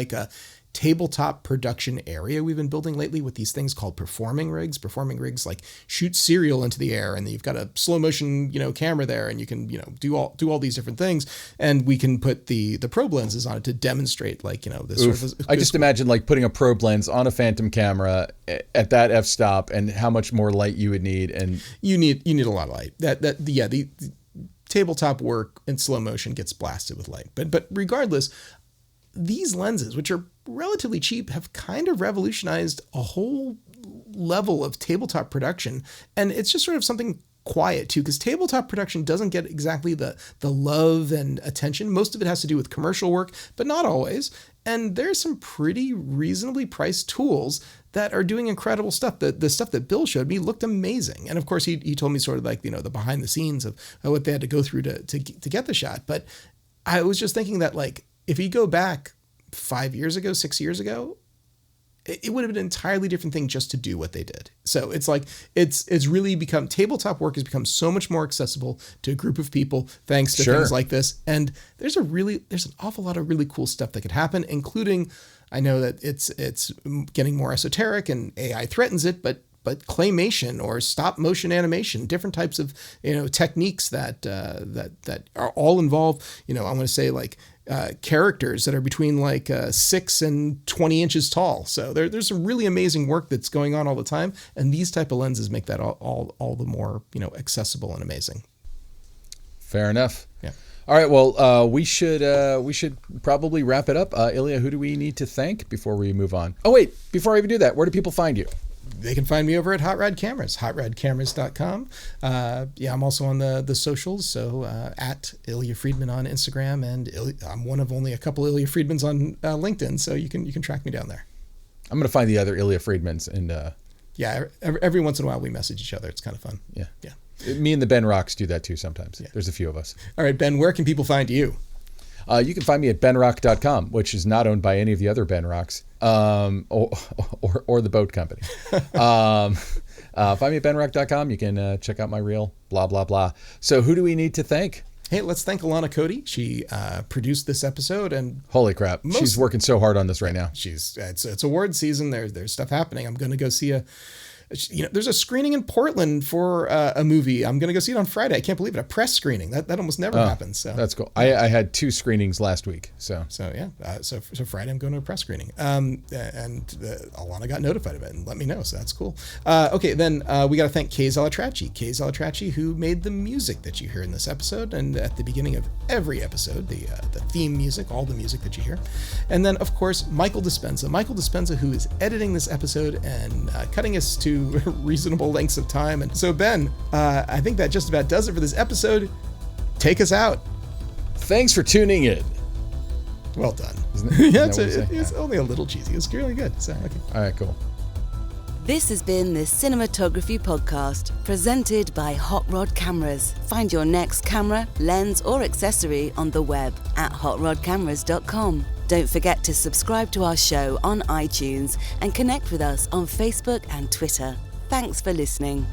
tabletop production area we've been building lately with these things called performing rigs. Performing rigs like shoot cereal into the air, and then you've got a slow motion camera there, and you can do all these different things, and we can put the probe lenses on it to demonstrate this sort of. I just imagine like putting a probe lens on a Phantom camera at that f-stop, and how much more light you would need, and you need a lot of light. The tabletop work in slow motion gets blasted with light, but regardless. These lenses, which are relatively cheap, have kind of revolutionized a whole level of tabletop production. And it's just sort of something quiet too, because tabletop production doesn't get exactly the love and attention. Most of it has to do with commercial work, but not always. And there's some pretty reasonably priced tools that are doing incredible stuff. The stuff that Bill showed me looked amazing. And of course, he told me sort of like, the behind the scenes of what they had to go through to get the shot. But I was just thinking that, like, if you go back 5 years ago, 6 years ago, it would have been an entirely different thing just to do what they did. So it's like, it's really become, tabletop work has become so much more accessible to a group of people thanks to things like this. And there's an awful lot of really cool stuff that could happen, including, I know that it's getting more esoteric and AI threatens it, but claymation or stop motion animation, different types of, techniques that are all involved, I want to say like, characters that are between like 6 and 20 inches tall. So there's some really amazing work that's going on all the time. And these type of lenses make that all the more, accessible and amazing. Fair enough. Yeah. All right. Well, we should probably wrap it up. Ilya, who do we need to thank before we move on? Oh, wait, before I even do that, where do people find you? They can find me over at Hot Rod Cameras, hotrodcameras.com. I'm also on the socials, so at Ilya Friedman on Instagram, and I'm one of only a couple Ilya Friedmans on LinkedIn, so you can track me down there. I'm going to find the other Ilya Friedmans, and every once in a while we message each other. It's kind of fun. Yeah. Me and the Ben Rocks do that too sometimes. Yeah. There's a few of us. All right, Ben, where can people find you? You can find me at benrock.com, which is not owned by any of the other Ben Rocks, or the boat company. Find me at benrock.com. You can check out my reel, blah, blah, blah. So who do we need to thank? Hey, let's thank Alana Cody. She produced this episode, and holy crap, she's working so hard on this right now. It's award season. There's stuff happening. I'm going to go see there's a screening in Portland for a movie. I'm going to go see it on Friday. I can't believe it. A press screening. That almost never happens. So that's cool. I had 2 screenings last week. So Friday I'm going to a press screening. And Alana got notified of it and let me know. So that's cool. Okay, then we got to thank Kay Zalatrachi, who made the music that you hear in this episode. And at the beginning of every episode, the theme music, all the music that you hear. And then, of course, Michael Dispenza, who is editing this episode and cutting us to reasonable lengths of time. And so, Ben, I think that just about does it for this episode. Take us out. Thanks for tuning in. Well done. It's only a little cheesy. It's really good. So, okay. All right, cool. This has been the Cinematography Podcast, presented by Hot Rod Cameras. Find your next camera, lens, or accessory on the web at hotrodcameras.com. Don't forget to subscribe to our show on iTunes and connect with us on Facebook and Twitter. Thanks for listening.